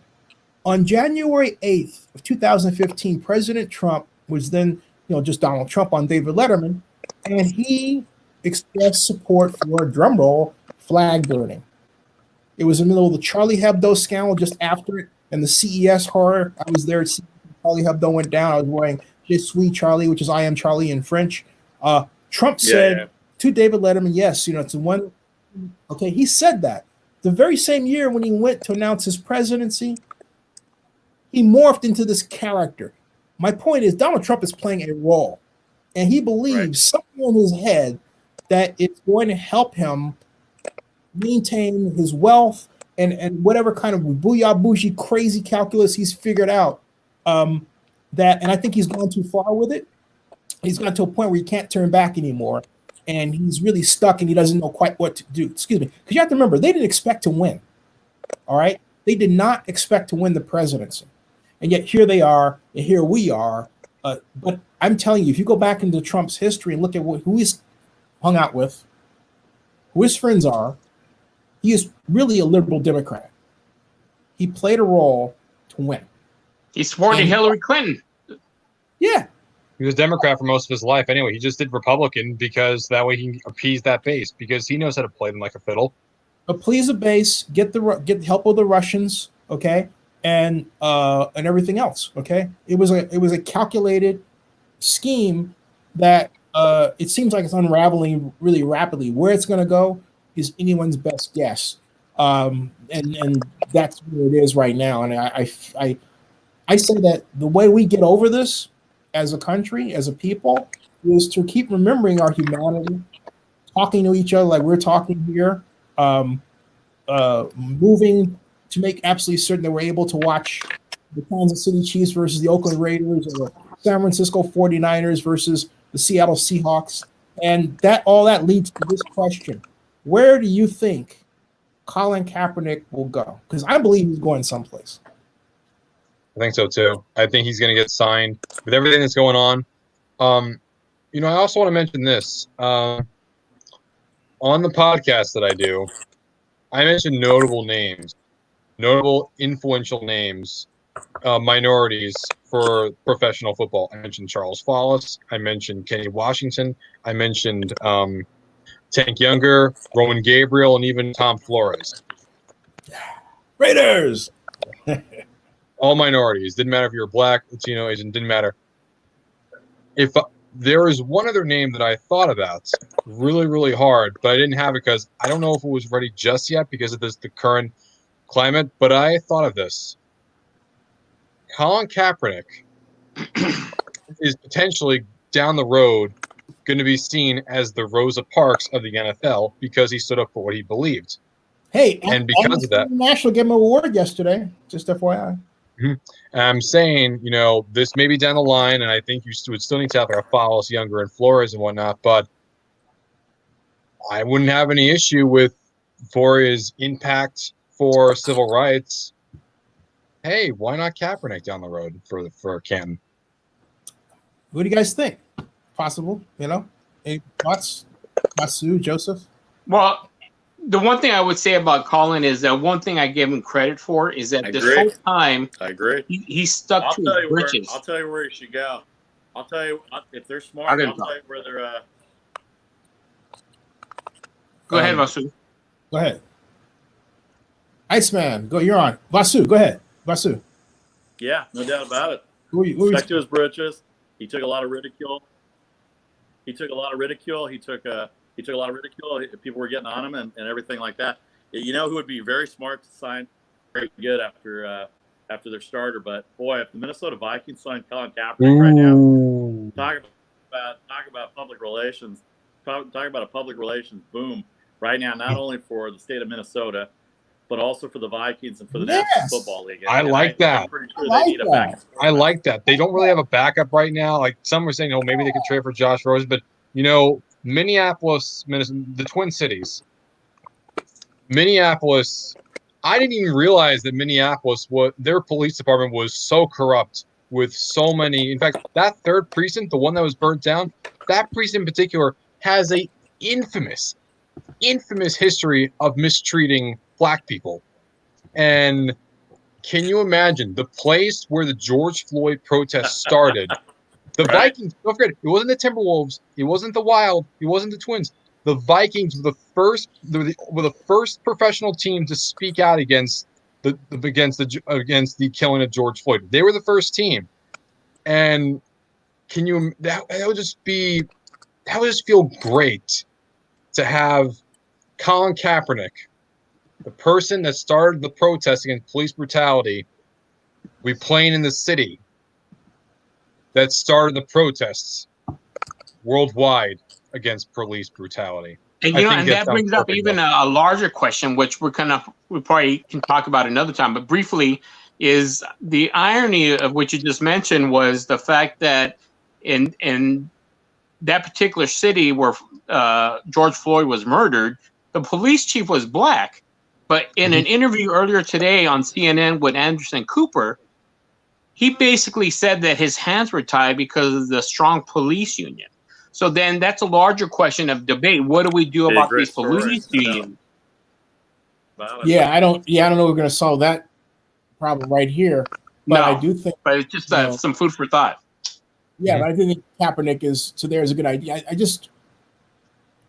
On January 8th of 2015, President Trump was then, just Donald Trump on David Letterman, and he expressed support for, drumroll, flag burning. It was in the middle of the Charlie Hebdo scandal, just after it, and the CES horror. I was there at Charlie Hebdo went down. I was wearing Je suis Charlie, which is I am Charlie in French. Trump said to David Letterman, yes, it's the one. Okay, he said that. The very same year when he went to announce his presidency, he morphed into this character. My point is, Donald Trump is playing a role, and he believes something in his head that it's going to help him maintain his wealth and whatever kind of booyah bougie crazy calculus he's figured out. And I think he's gone too far with it. He's gotten to a point where he can't turn back anymore, and he's really stuck, and he doesn't know quite what to do. Excuse me, because you have to remember, they didn't expect to win. All right, they did not expect to win the presidency, and yet here they are, and here we are. But I'm telling you, if you go back into Trump's history and look at who he's hung out with, who his friends are, he is really a liberal Democrat. He played a role to win. He supported Hillary Clinton. Yeah. He was Democrat for most of his life anyway. He just did Republican because that way he can appease that base, because he knows how to play them like a fiddle. Please the base, get help with the Russians, okay, and everything else, okay. It was a calculated scheme that it seems like it's unraveling really rapidly. Where it's going to go is anyone's best guess, and that's where it is right now. And I say that the way we get over this as a country, as a people, is to keep remembering our humanity, talking to each other like we're talking here, moving to make absolutely certain that we're able to watch the Kansas City Chiefs versus the Oakland Raiders, or the San Francisco 49ers versus the Seattle Seahawks. And all that leads to this question. Where do you think Colin Kaepernick will go? Because I believe he's going someplace. I think so too. I think he's going to get signed with everything that's going on. I also want to mention this. On the podcast that I do, I mentioned notable names, notable influential names, minorities for professional football. I mentioned Charles Follis. I mentioned Kenny Washington. I mentioned Tank Younger, Roman Gabriel, and even Tom Flores. Raiders. All minorities. Didn't matter if you were black, Latino, Asian, didn't matter. If there is one other name that I thought about really, really hard, but I didn't have it because I don't know if it was ready just yet because of the current climate, but I thought of this. Colin Kaepernick is potentially down the road going to be seen as the Rosa Parks of the NFL because he stood up for what he believed. Hey, and because of that, National gave him an award yesterday. Just FYI. I'm saying, this may be down the line, and I think you would still need to have like a Fowles, Younger, and Flores and whatnot, but I wouldn't have any issue with, for his impact for civil rights, hey, why not Kaepernick down the road for Canton? What do you guys think? Possible, Any thoughts? Masu, Joseph? Well, the one thing I would say about Colin is that one thing I give him credit for is that this whole time I agree. He stuck to his britches. I'll tell you where he should go. I'll tell you if they're smart. I'll tell you where they're. Go ahead, Vasu. Go ahead. Iceman, go. You're on. Vasu, go ahead. Vasu. Yeah, no doubt about it. Stuck to his britches. He took a lot of ridicule. He took a lot of ridicule. People were getting on him and everything like that. You know who would be very smart to sign very good after their starter? But boy, if the Minnesota Vikings signed Colin Kaepernick right now, talk about public relations. Talk about a public relations boom right now, not only for the state of Minnesota, but also for the Vikings and for the National Football League. I like that. I'm pretty sure they need a backup. I like that. They don't really have a backup right now. Like some were saying, maybe they could trade for Josh Rosen, but Minneapolis, the Twin Cities, Minneapolis. I didn't even realize that Minneapolis, their police department was so corrupt with so many. In fact, that third precinct, the one that was burnt down, that precinct in particular has a infamous history of mistreating black people. And can you imagine the place where the George Floyd protest started? The Vikings, don't forget, it wasn't the Timberwolves, it wasn't the Wild, it wasn't the Twins. The Vikings were the first professional team to speak out against the killing of George Floyd. They were the first team. And that would just feel great to have Colin Kaepernick, the person that started the protest against police brutality, be playing in the city that started the protests worldwide against police brutality. And that brings up even a larger question, which we probably can talk about another time, but briefly, is the irony of what you just mentioned was the fact that in that particular city where George Floyd was murdered, the police chief was black. But in an interview earlier today on CNN with Anderson Cooper, he basically said that his hands were tied because of the strong police union. So then that's a larger question of debate. What do we do about these police unions? I don't know we're going to solve that problem right here. But I do think. But it's just some food for thought. Yeah, but I think Kaepernick is a good idea. I just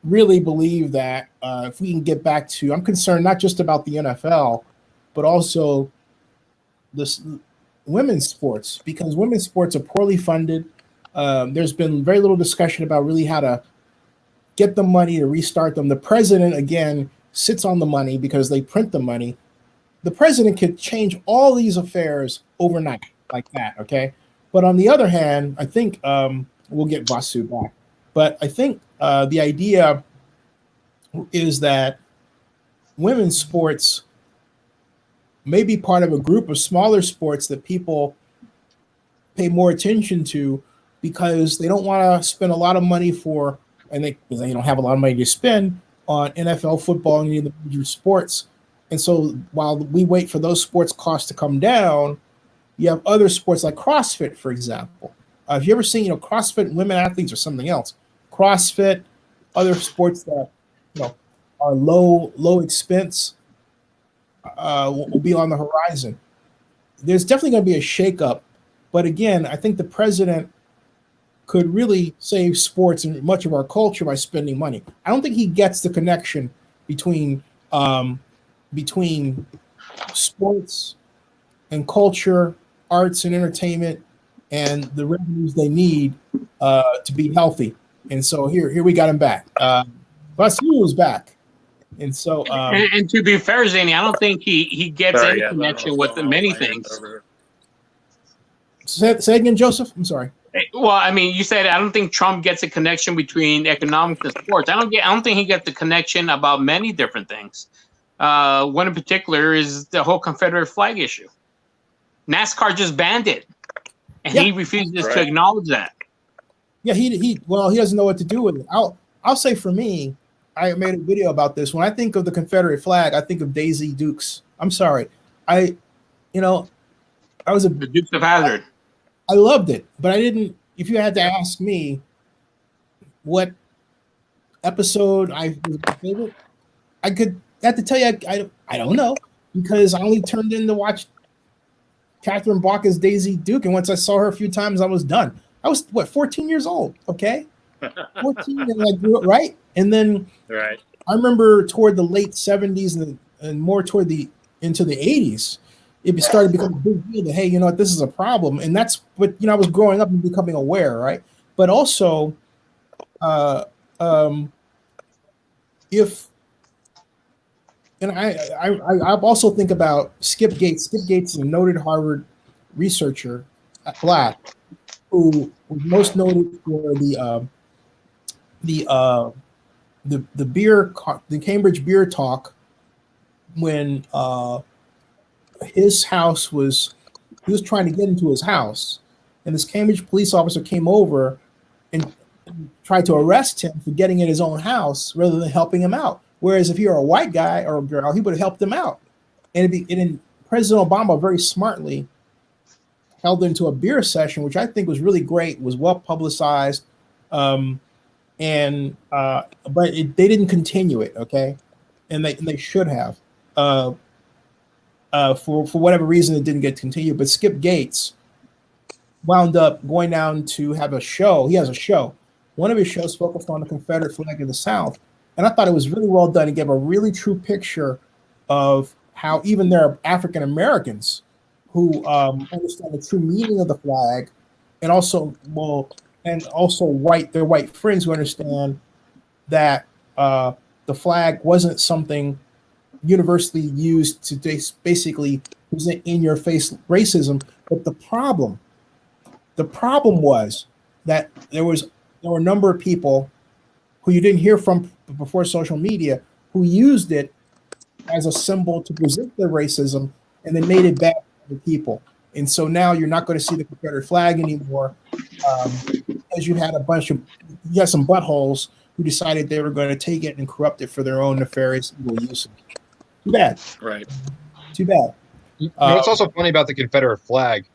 really believe that if we can get back to, I'm concerned not just about the NFL, but also this women's sports, because women's sports are poorly funded. There's been very little discussion about really how to get the money to restart them. The president, again, sits on the money because they print the money. The president could change all these affairs overnight like that, okay? But on the other hand, I think we'll get Vasu back. But I think the idea is that women's sports may be part of a group of smaller sports that people pay more attention to because they don't want to spend a lot of money because they don't have a lot of money to spend on NFL football and the major sports. And so while we wait for those sports costs to come down, you have other sports like CrossFit, for example. Have you ever seen, CrossFit women athletes or something else? CrossFit, other sports that are low expense will be on the horizon. There's definitely going to be a shakeup, but again, I think the president could really save sports and much of our culture by spending money. I don't think he gets the connection between sports and culture, arts and entertainment, and the revenues they need to be healthy. And so here we got him back. Vasu was back. And so, and to be fair, Zany, I don't think he gets any connection with many things. Say again, Joseph. I'm sorry. Well, I mean, you said I don't think Trump gets a connection between economics and sports. I don't think he gets the connection about many different things. One in particular is the whole Confederate flag issue. NASCAR just banned it, and he refuses to acknowledge that. Yeah, he doesn't know what to do with it. I'll say for me, I made a video about this. When I think of the Confederate flag, I think of Daisy Dukes. I'm sorry, I was the Dukes of Hazzard. I loved it, but I didn't. If you had to ask me what episode I was my favorite, I have to tell you I don't know, because I only turned in to watch Catherine Bach as Daisy Duke, and once I saw her a few times, I was done. I was 14 years old, okay, 14, and I grew up right, and then I remember toward the late 70s and more toward into the 80s. It started becoming a big deal that, hey, you know what, this is a problem. And that's what, I was growing up and becoming aware, right? But also, I also think about Skip Gates. Skip Gates is a noted Harvard researcher, black, who was most noted for the Cambridge beer talk when his house he was trying to get into his house, and this Cambridge police officer came over and tried to arrest him for getting in his own house rather than helping him out. Whereas if you're a white guy or a girl, he would have helped him out. And President Obama very smartly held into a beer session, which I think was really great, was well publicized, but they didn't continue it, okay, and they should have. For whatever reason, it didn't get continued. But Skip Gates wound up going down to have a show. He has a show. One of his shows focused on the Confederate flag in the South. And I thought it was really well done. It gave a really true picture of how even there are African Americans who understand the true meaning of the flag, and also their white friends who understand that the flag wasn't something universally used to basically present in-your-face racism. But the problem was that there were a number of people who you didn't hear from before social media who used it as a symbol to present their racism, and then made it bad for the people. And so now you're not going to see the Confederate flag anymore, as you had some buttholes who decided they were going to take it and corrupt it for their own nefarious evil use. Too bad. Right. Too bad. What's also funny about the Confederate flag,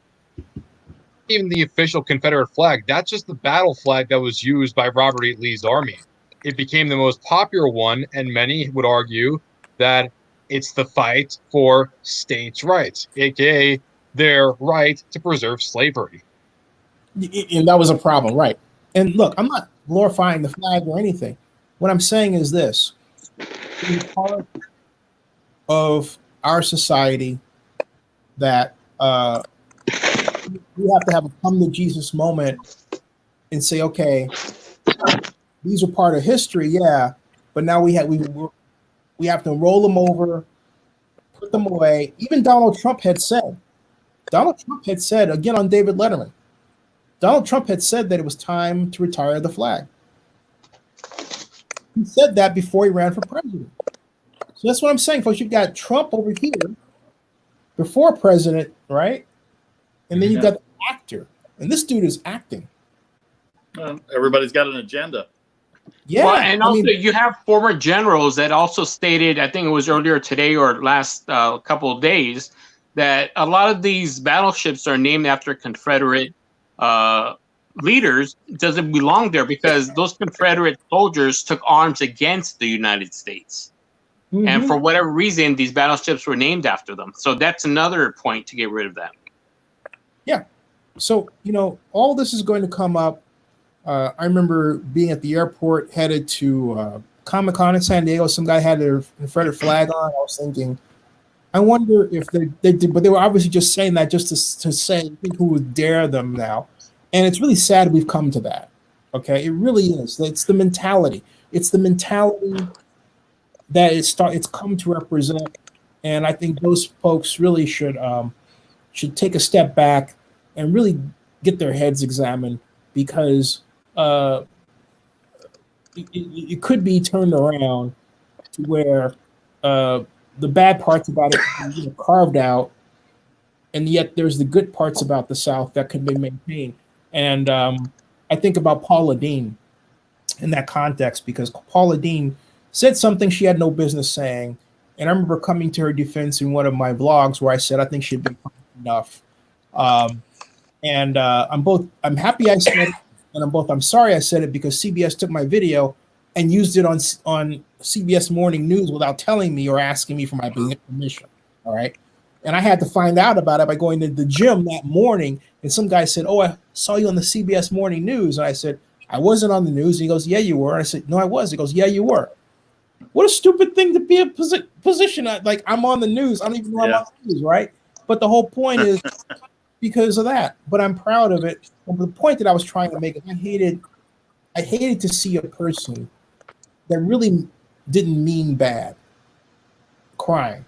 even the official Confederate flag, that's just the battle flag that was used by Robert E. Lee's army. It became the most popular one, and many would argue that it's the fight for states' rights, aka their right to preserve slavery. And that was a problem, right? And look, I'm not glorifying the flag or anything. What I'm saying is this: in part of our society that we have to have a come to Jesus moment and say, okay, these are part of history, yeah, but now we have to roll them over, put them away. Even Donald Trump had said again on David Letterman, Donald Trump had said that it was time to retire the flag. He said that before he ran for president. So that's what I'm saying, folks. You've got Trump over here before president, right? And then you've got the actor. And this dude is acting. Everybody's got an agenda. Yeah. Well, and also you have former generals that also stated, I think it was earlier today or last couple of days, that a lot of these battleships are named after Confederate leaders. It doesn't belong there because those Confederate soldiers took arms against the United States. Mm-hmm. And for whatever reason, these battleships were named after them. So that's another point to get rid of that. Yeah. So, all this is going to come up I remember being at the airport headed to Comic-Con in San Diego. Some guy had their Confederate flag on. I was thinking, I wonder if they did, but they were obviously just saying that just to say who would dare them now. And it's really sad we've come to that. Okay, it really is. It's the mentality. It's the mentality that it's come to represent. And I think those folks really should take a step back and really get their heads examined, because it could be turned around to where the bad parts about it are carved out, and yet there's the good parts about the South that can be maintained. And I think about Paula Deen in that context, because Paula Deen said something she had no business saying. And I remember coming to her defense in one of my vlogs where I said I think she'd been enough. I'm happy I said it, and I'm sorry I said it, because CBS took my video and used it on CBS Morning News without telling me or asking me for my permission. All right. And I had to find out about it by going to the gym that morning. And some guy said, "Oh, I saw you on the CBS Morning News." And I said, "I wasn't on the news." And he goes, "Yeah, you were." And I said, "No, I was." He goes, "Yeah, you were." What a stupid thing to be a position at. Like, I'm on the news. I don't even know I'm on the news, right? But the whole point is because of that. But I'm proud of it. And the point that I was trying to make is I hated to see a person that really didn't mean bad crying.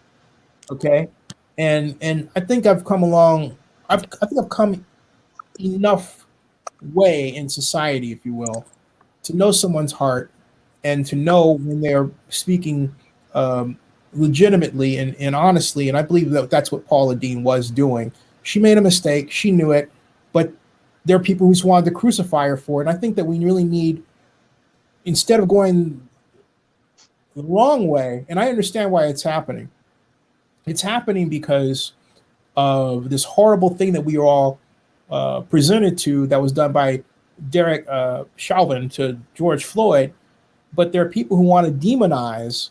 Okay. And I think I've come along. I think I've come enough way in society, if you will, to know someone's heart and to know when they're speaking legitimately and honestly. And I believe that that's what Paula Deen was doing. She made a mistake. She knew it, but there are people who just wanted to crucify her for it. And I think that we really need, instead of going the wrong way, and I understand why it's happening. It's happening because of this horrible thing that we are all presented to, that was done by Derek Chauvin to George Floyd. But there are people who want to demonize,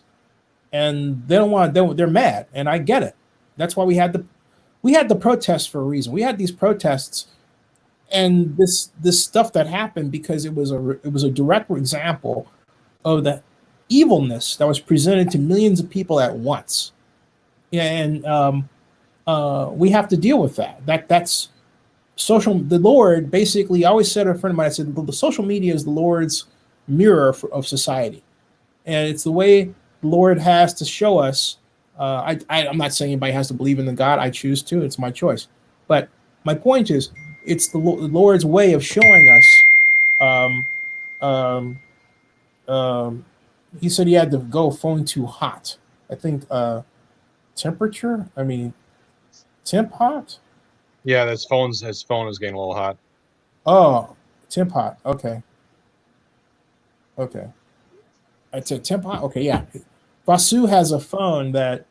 and they don't want to. They're mad, and I get it. That's why we had the protests for a reason. We had these protests, and this stuff that happened because it was a direct example of the evilness that was presented to millions of people at once. And we have to deal with that. That's social. The Lord basically, I always said to a friend of mine, I said, the social media is the Lord's mirror of society, and it's the way the Lord has to show us. I'm not saying anybody has to believe in the God I choose to. It's my choice. But my point is, it's the Lord's way of showing us. He said he had to go phone too hot. I think temperature. I mean, temp hot. Yeah, his phone is getting a little hot. Oh, temp hot. Okay. It's a temp hot. Okay, yeah. Vasu has a phone that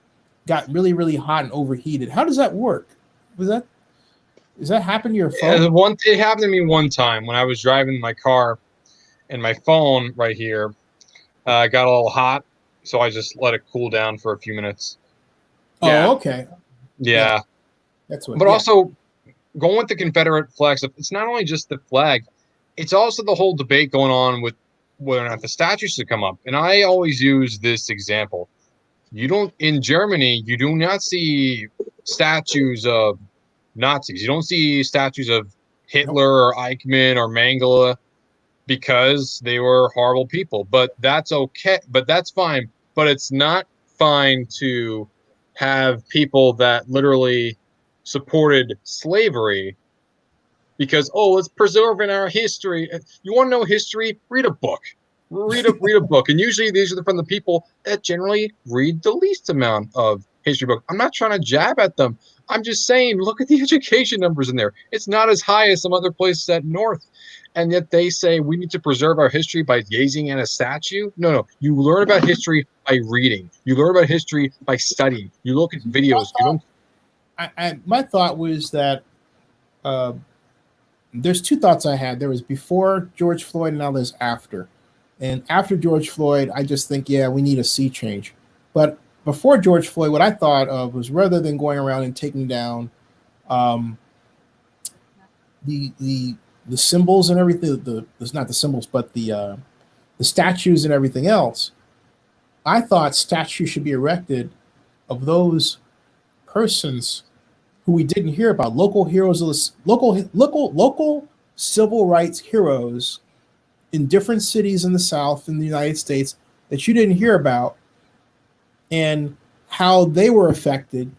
got really, really hot and overheated. How does that work? Does that happen to your phone? Yeah, it happened to me one time when I was driving my car, and my phone right here got a little hot, so I just let it cool down for a few minutes. Oh, okay. Yeah. That's what. But also, going with the Confederate flag stuff, it's not only just the flag, it's also the whole debate going on with whether or not the statue should come up. And I always use this example. In Germany, you do not see statues of Nazis. You don't see statues of Hitler or Eichmann or Mengele, because they were horrible people. But that's okay. But that's fine. But it's not fine to have people that literally supported slavery because, let's preserve in our history. You want to know history? Read a book. Read a book. And usually these are from the people that generally read the least amount of history book. I'm not trying to jab at them. I'm just saying, look at the education numbers in there. It's not as high as some other places at North. And yet they say we need to preserve our history by gazing at a statue. No. You learn about history by reading. You learn about history by studying. You look at videos. My thought was that there's two thoughts I had. There was before George Floyd, and now there's after. And after George Floyd, I just think, we need a sea change. But before George Floyd, what I thought of was, rather than going around and taking down the the symbols and everything. It's not the symbols, but the statues and everything else. I thought statues should be erected of those persons who we didn't hear about, local heroes of local civil rights heroes in different cities in the South in the United States that you didn't hear about, and how they were affected,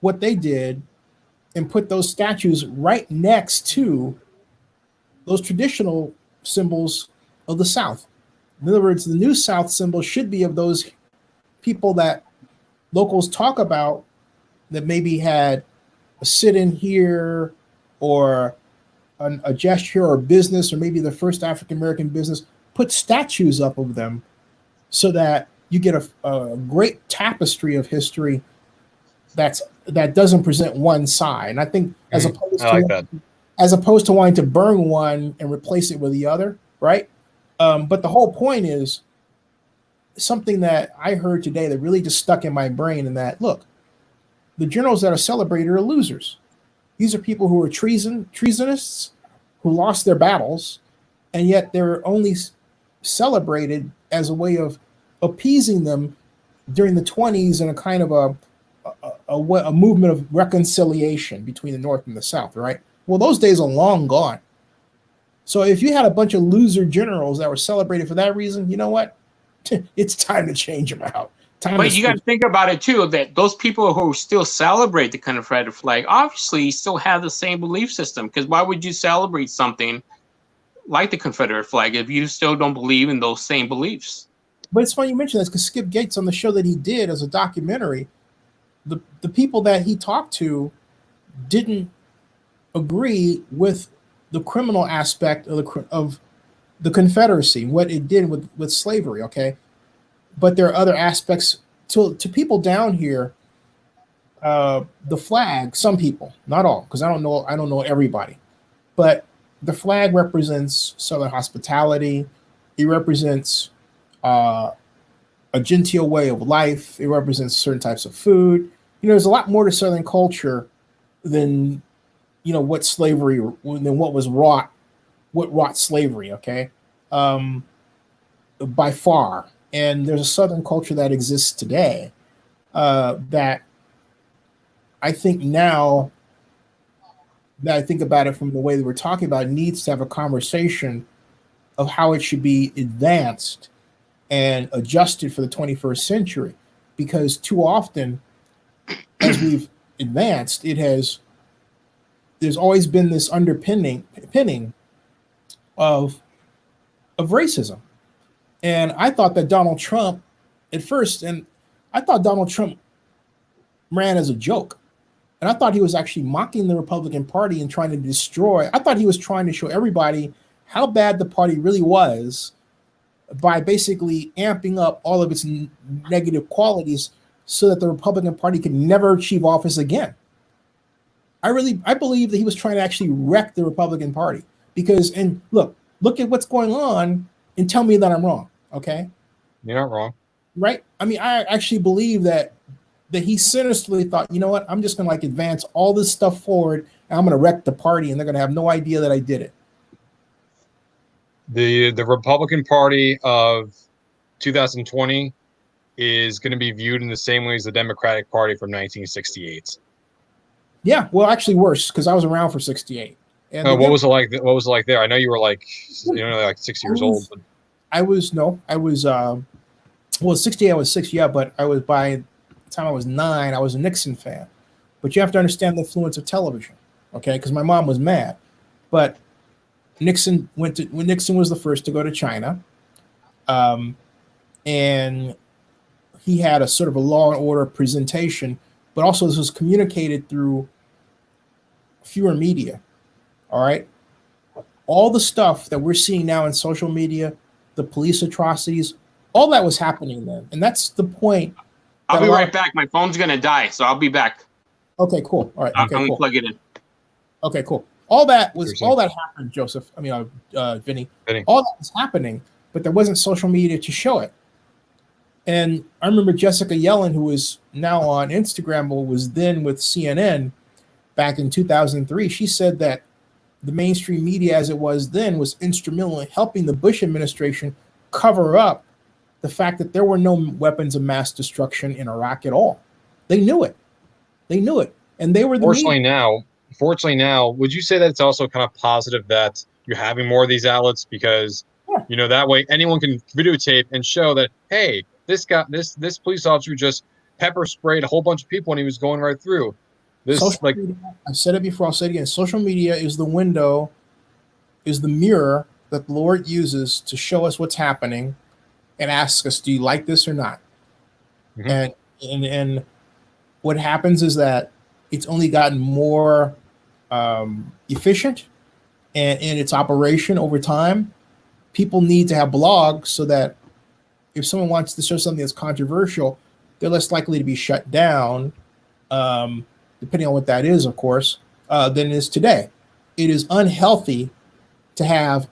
what they did, and put those statues right next to those traditional symbols of the South. In other words, the New South symbol should be of those people that locals talk about that maybe had a sit-in here, or a gesture or business, or maybe the first African-American business. Put statues up of them so that you get a great tapestry of history that doesn't present one side. And I think as opposed to wanting to burn one and replace it with the other, right? But the whole point is something that I heard today that really just stuck in my brain, and that, look, the generals that are celebrated are losers. These are people who are treasonists, who lost their battles, and yet they're only celebrated as a way of appeasing them during the 20s in a kind of a movement of reconciliation between the North and the South, right? Well, those days are long gone. So if you had a bunch of loser generals that were celebrated for that reason, you know what? It's time to change them out. But you got to think about it too, that those people who still celebrate the Confederate flag obviously still have the same belief system. Because why would you celebrate something like the Confederate flag if you still don't believe in those same beliefs? But it's funny you mention this, because Skip Gates, on the show that he did as a documentary, the people that he talked to didn't agree with the criminal aspect of the Confederacy, what it did with slavery, okay? But there are other aspects to people down here. The flag, some people, not all, because I don't know everybody, but the flag represents Southern hospitality. It represents a genteel way of life. It represents certain types of food. There's a lot more to Southern culture than what slavery, than what wrought slavery. Okay, by far. And there's a Southern culture that exists today that I think, now that I think about it from the way that we're talking about, needs to have a conversation of how it should be advanced and adjusted for the 21st century. Because too often, as we've advanced, there's always been this underpinning of racism. And I thought that Donald Trump at first, and I thought Donald Trump ran as a joke. And I thought he was actually mocking the Republican Party and trying to destroy. I thought he was trying to show everybody how bad the party really was by basically amping up all of its negative qualities so that the Republican Party could never achieve office again. I believe that he was trying to actually wreck the Republican Party, because, and look at what's going on, and tell me that I'm wrong, okay? You're not wrong. Right? I mean, I actually believe that he sinisterly thought, you know what, I'm just going to advance all this stuff forward, and I'm going to wreck the party, and they're going to have no idea that I did it. The Republican Party of 2020 is going to be viewed in the same way as the Democratic Party from 1968. Yeah, well, actually worse, because I was around for 68. And what was it like? What was it like there? I know you were like 6 years old. But... I was 68. I was 6, yeah, but I was, by the time I was 9, I was a Nixon fan. But you have to understand the influence of television, okay? Because my mom was mad, but Nixon when Nixon was the first to go to China, and he had a sort of a law and order presentation, but also this was communicated through fewer media. All right. All the stuff that we're seeing now in social media, the police atrocities, all that was happening then. And that's the point. I'll be right back. My phone's going to die, so I'll be back. Okay, cool. All right. I'm going to plug it in. Okay, cool. All that happened, Joseph. Vinny. All that was happening, but there wasn't social media to show it. And I remember Jessica Yellen, who is now on Instagram, but was then with CNN back in 2003. She said that the mainstream media as it was then was instrumental in helping the Bush administration cover up the fact that there were no weapons of mass destruction in Iraq at all. They knew it. They knew it. And they were the Fortunately now, would you say that it's also kind of positive that you're having more of these outlets because, that way anyone can videotape and show that, hey, this police officer just pepper sprayed a whole bunch of people when he was going right through. Media, I've said it before, I'll say it again. Social media is the window, is the mirror that the Lord uses to show us what's happening and ask us, do you like this or not? Mm-hmm. And what happens is that it's only gotten more efficient and in its operation over time. People need to have blogs so that if someone wants to show something that's controversial, they're less likely to be shut down, depending on what that is, of course, than it is today. It is unhealthy to have,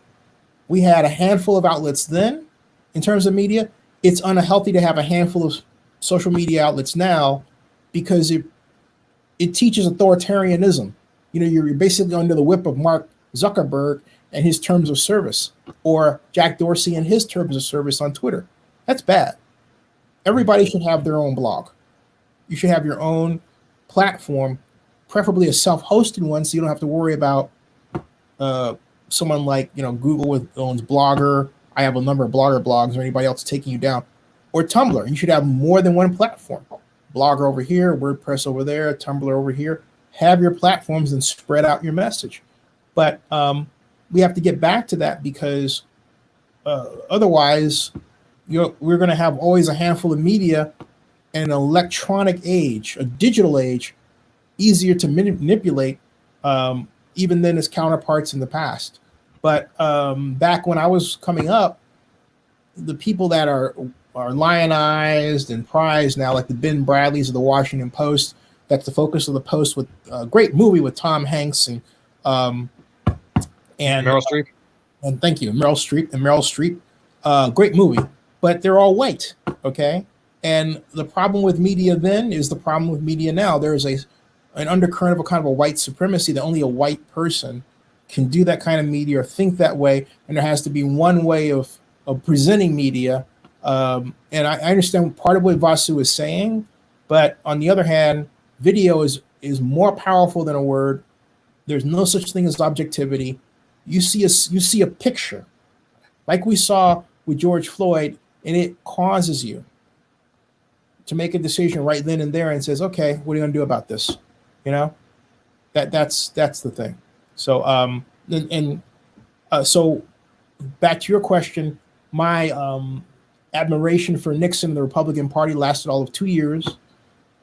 we had a handful of outlets then in terms of media. It's unhealthy to have a handful of social media outlets now because it teaches authoritarianism. You're basically under the whip of Mark Zuckerberg and his terms of service, or Jack Dorsey and his terms of service on Twitter. That's bad. Everybody should have their own blog. You should have your own platform, preferably a self-hosted one, so you don't have to worry about someone like Google owns Blogger. I have a number of Blogger blogs, or anybody else taking you down, or Tumblr. You should have more than one platform. Blogger over here, WordPress over there, Tumblr over here. Have your platforms and spread out your message. But we have to get back to that because otherwise, we're going to have always a handful of media in an electronic age, a digital age, easier to manipulate even than its counterparts in the past. But back when I was coming up, the people that are lionized and prized now, like the Ben Bradleys of the Washington Post, that's the focus of the Post, with a great movie with Tom Hanks and Meryl Streep. And thank you, Meryl Streep. Great movie, but they're all white, okay? And the problem with media then is the problem with media now. There is an undercurrent of a kind of a white supremacy that only a white person can do that kind of media or think that way, and there has to be one way of presenting media. And I understand part of what Vasu is saying, but on the other hand, video is more powerful than a word. There's no such thing as objectivity. You see a picture, like we saw with George Floyd, and it causes you to make a decision right then and there and says, okay, what are you going to do about this? That's the thing. So so back to your question, my admiration for Nixon and the Republican Party lasted all of 2 years,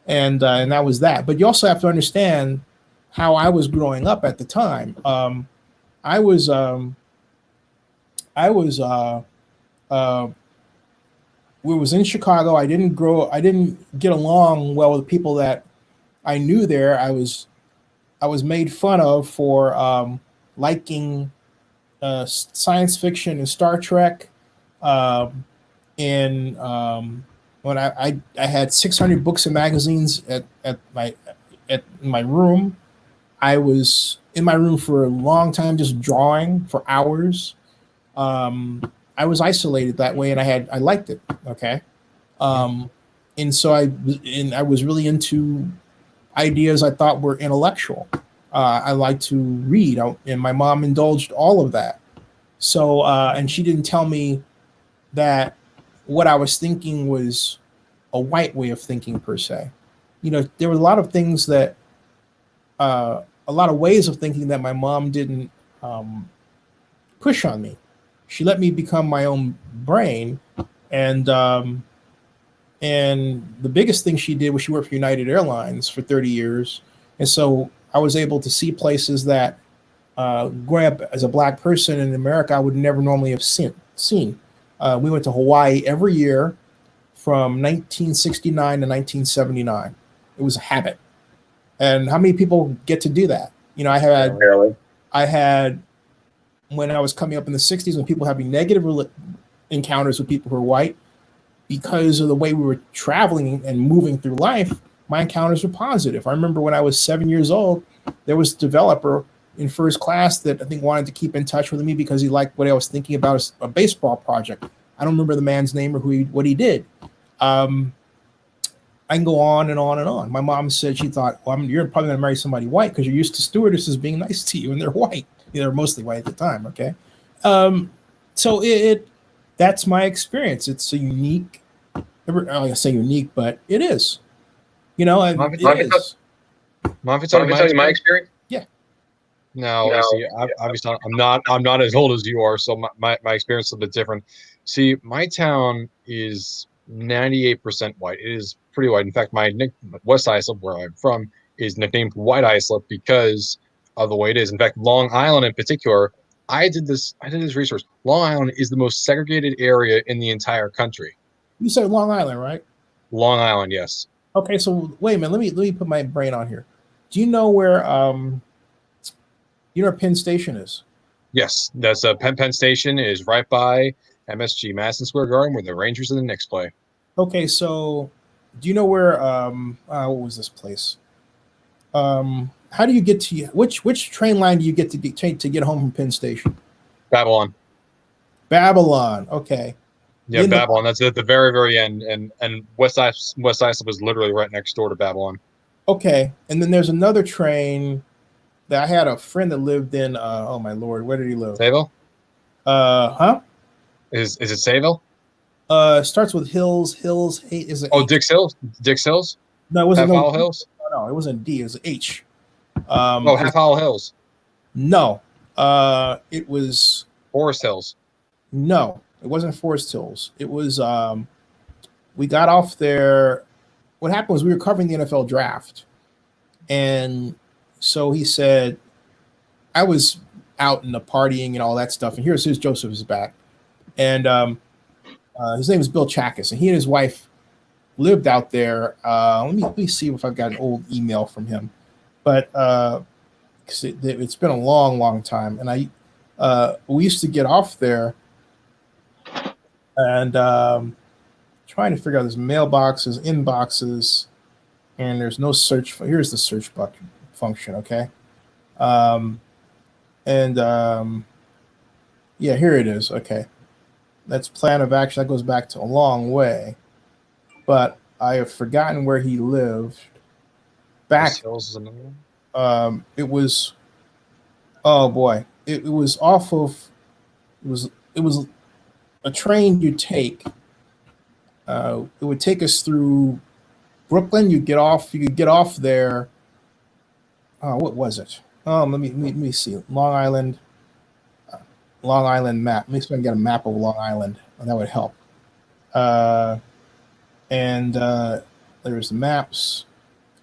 and that was that. But you also have to understand how I was growing up at the time. I was in Chicago. I didn't get along well with people that I knew there. I was made fun of for liking science fiction and Star Trek. And when I had 600 books and magazines at my room. I was in my room for a long time, just drawing for hours. I was isolated that way, and I liked it. Okay. And so I was really into ideas I thought were intellectual. I like to read, and my mom indulged all of that. So, and she didn't tell me that what I was thinking was a white way of thinking per se. There were a lot of things that, a lot of ways of thinking that my mom didn't push on me. She let me become my own brain, and the biggest thing she did was she worked for United Airlines for 30 years, and so I was able to see places that growing up as a Black person in America I would never normally have seen. We went to Hawaii every year from 1969 to 1979. It was a habit. And how many people get to do that? I had, when I was coming up in the 60s, when people having negative encounters with people who are white, because of the way we were traveling and moving through life, my encounters were positive. I remember when I was 7 years old, there was a developer in first class that I think wanted to keep in touch with me because he liked what I was thinking about as a baseball project. I don't remember the man's name or what he did. I can go on and on and on. My mom said she thought, well, you're probably going to marry somebody white because you're used to stewardesses being nice to you, and they're white. They're mostly white at the time, okay? So that's my experience. It's a unique, I say unique, but it is. It is. Mind if I tell you my experience? Yeah. No, see, obviously I'm not as old as you are, so my experience is a bit different. See, my town is 98% white. It is pretty white. In fact, West Islip, where I'm from, is nicknamed White Islip because of the way it is. In fact, Long Island in particular, I did this research. Long Island is the most segregated area in the entire country. You said Long Island, right? Long Island, yes. Okay, so wait a minute. Let me put my brain on here. Do you know where Penn Station is? Yes, that's Penn Station is right by MSG, Madison Square Garden, where the Rangers and the Knicks play. Okay, so do you know where what was this place? How do you get to which train line do you get to get home from Penn Station? Babylon. Okay. Yeah, Babylon. That's at the very, very end, and West Islip is literally right next door to Babylon. Okay, and then there's another train that I had a friend that lived in. Oh my lord, where did he live? Sayville. Huh? Is it Sayville? Starts with Hills. Is it? Oh, Dix Hills. Dix Hills. No, it wasn't. Half Hollow Hills. No, it wasn't D. It was H. Half Hollow Hills. No, it was Forest Hills. No, it wasn't Forest Hills. It was. We got off there. What happened was we were covering the NFL draft, and so he said, I was out in the partying and all that stuff, and here's Joseph is back, and his name is Bill Chackus, and he and his wife lived out there. Let me see if I've got an old email from him, but it's been a long time, and we used to get off there, and trying to figure out his mailboxes, inboxes, and there's no search. Here's the search function, okay? Yeah, here it is. Okay, that's plan of action. That goes back to a long way, but I have forgotten where he lived. Back, it was. Oh boy, it was off of. It was a train you take. It would take us through Brooklyn. You could get off there. What was it? Let me see. Long Island map. Let me see if I can get a map of Long Island. That would help. There's the maps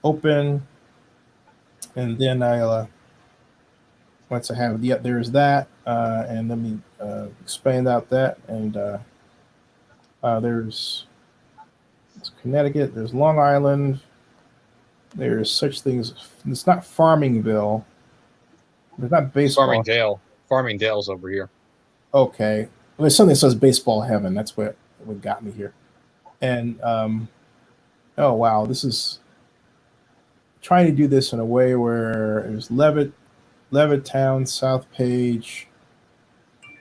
open, and then once I have there's that, and let me expand out that, and there's Connecticut, there's Long Island, there's such things. It's not Farmingville. There's not baseball. Farmingdale's over here. Okay. Well, there's something that says baseball heaven. That's what got me here. And oh wow, this is trying to do this in a way where there's Levittown, South Page.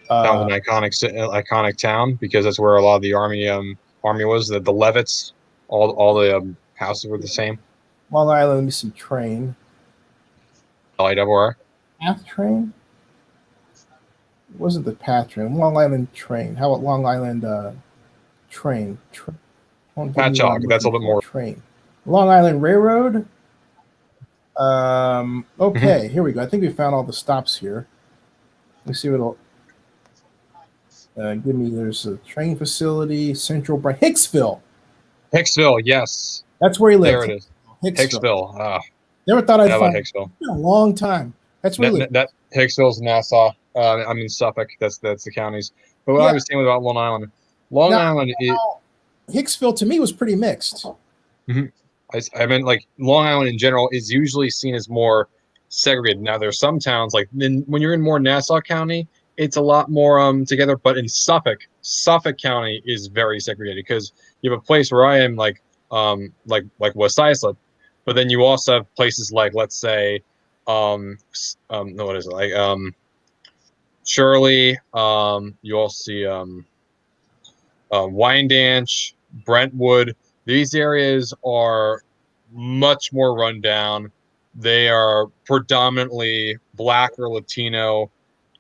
That was an iconic town because that's where a lot of the army was. The Levitts, all the houses were the same. Long Island, let me see, train. LIRR. Path train? It wasn't the path train. Long Island train. How about Long Island train? Patchogue, that's a little bit more. Train. Long Island Railroad. Okay, Here we go. I think we found all the stops here. Let me see what'll give me. There's a train facility, Central Bright, Hicksville, yes. That's where he lived. There it is. Hicksville. Never thought I'd find Hicksville. It's been a long time. That's where he lived. That Hicksville's Nassau. I mean Suffolk. That's the counties. But what I was saying about Long Island, Island is Hicksville to me was pretty mixed. Mm-hmm. I mean, like Long Island in general is usually seen as more segregated. Now there's some towns like when you're in more Nassau County, it's a lot more together. But in Suffolk County is very segregated because you have a place where I am like West Islip, but then you also have places like, let's say, no, what is it like? Shirley. You also see Wyandanch, Brentwood. These areas are much more run down. They are predominantly Black or Latino,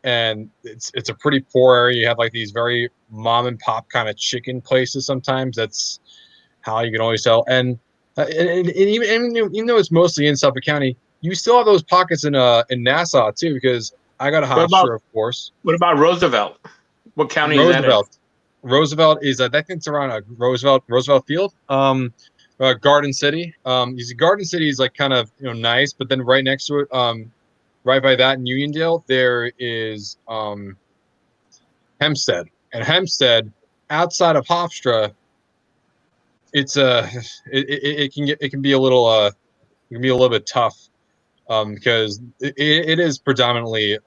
and it's a pretty poor area. You have like these very mom and pop kind of chicken places sometimes. That's how you can always tell. And even though it's mostly in Suffolk County, you still have those pockets in Nassau too, because I got a Hofstra, of course. What about Roosevelt? What county is that in? Roosevelt is I think it's around Roosevelt Field. Garden City. You see, Garden City is like kind of nice, but then right next to it, right by that in Uniondale, there is Hempstead, and Hempstead outside of Hofstra, it's it can be a little bit tough because it is predominantly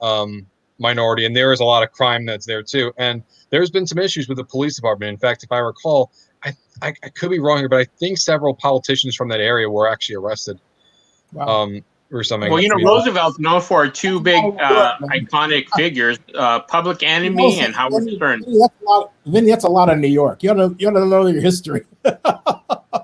minority, and there is a lot of crime that's there too, and there's been some issues with the police department. In fact, if I recall, I could be wrong here, but I think several politicians from that area were actually arrested. Wow. Or something. Well, Roosevelt's known for two big iconic figures, Public Enemy and Howard Stern. Vinny, that's a lot of New York. You ought to know your history.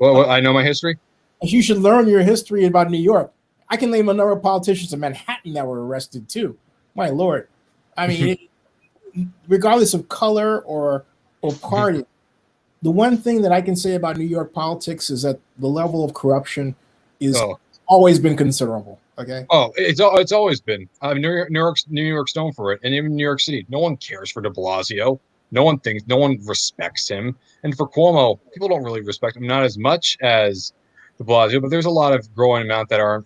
Well, I know my history. You should learn your history about New York. I can name a number of politicians in Manhattan that were arrested too. My Lord. I mean, regardless of color or party, the one thing that I can say about New York politics is that the level of corruption is always been considerable. Okay. Oh, it's always been. I mean, New York's known for it, and even New York City. No one cares for De Blasio. No one respects him. And for Cuomo, people don't really respect him, not as much as De Blasio, but there's a lot of growing amount that are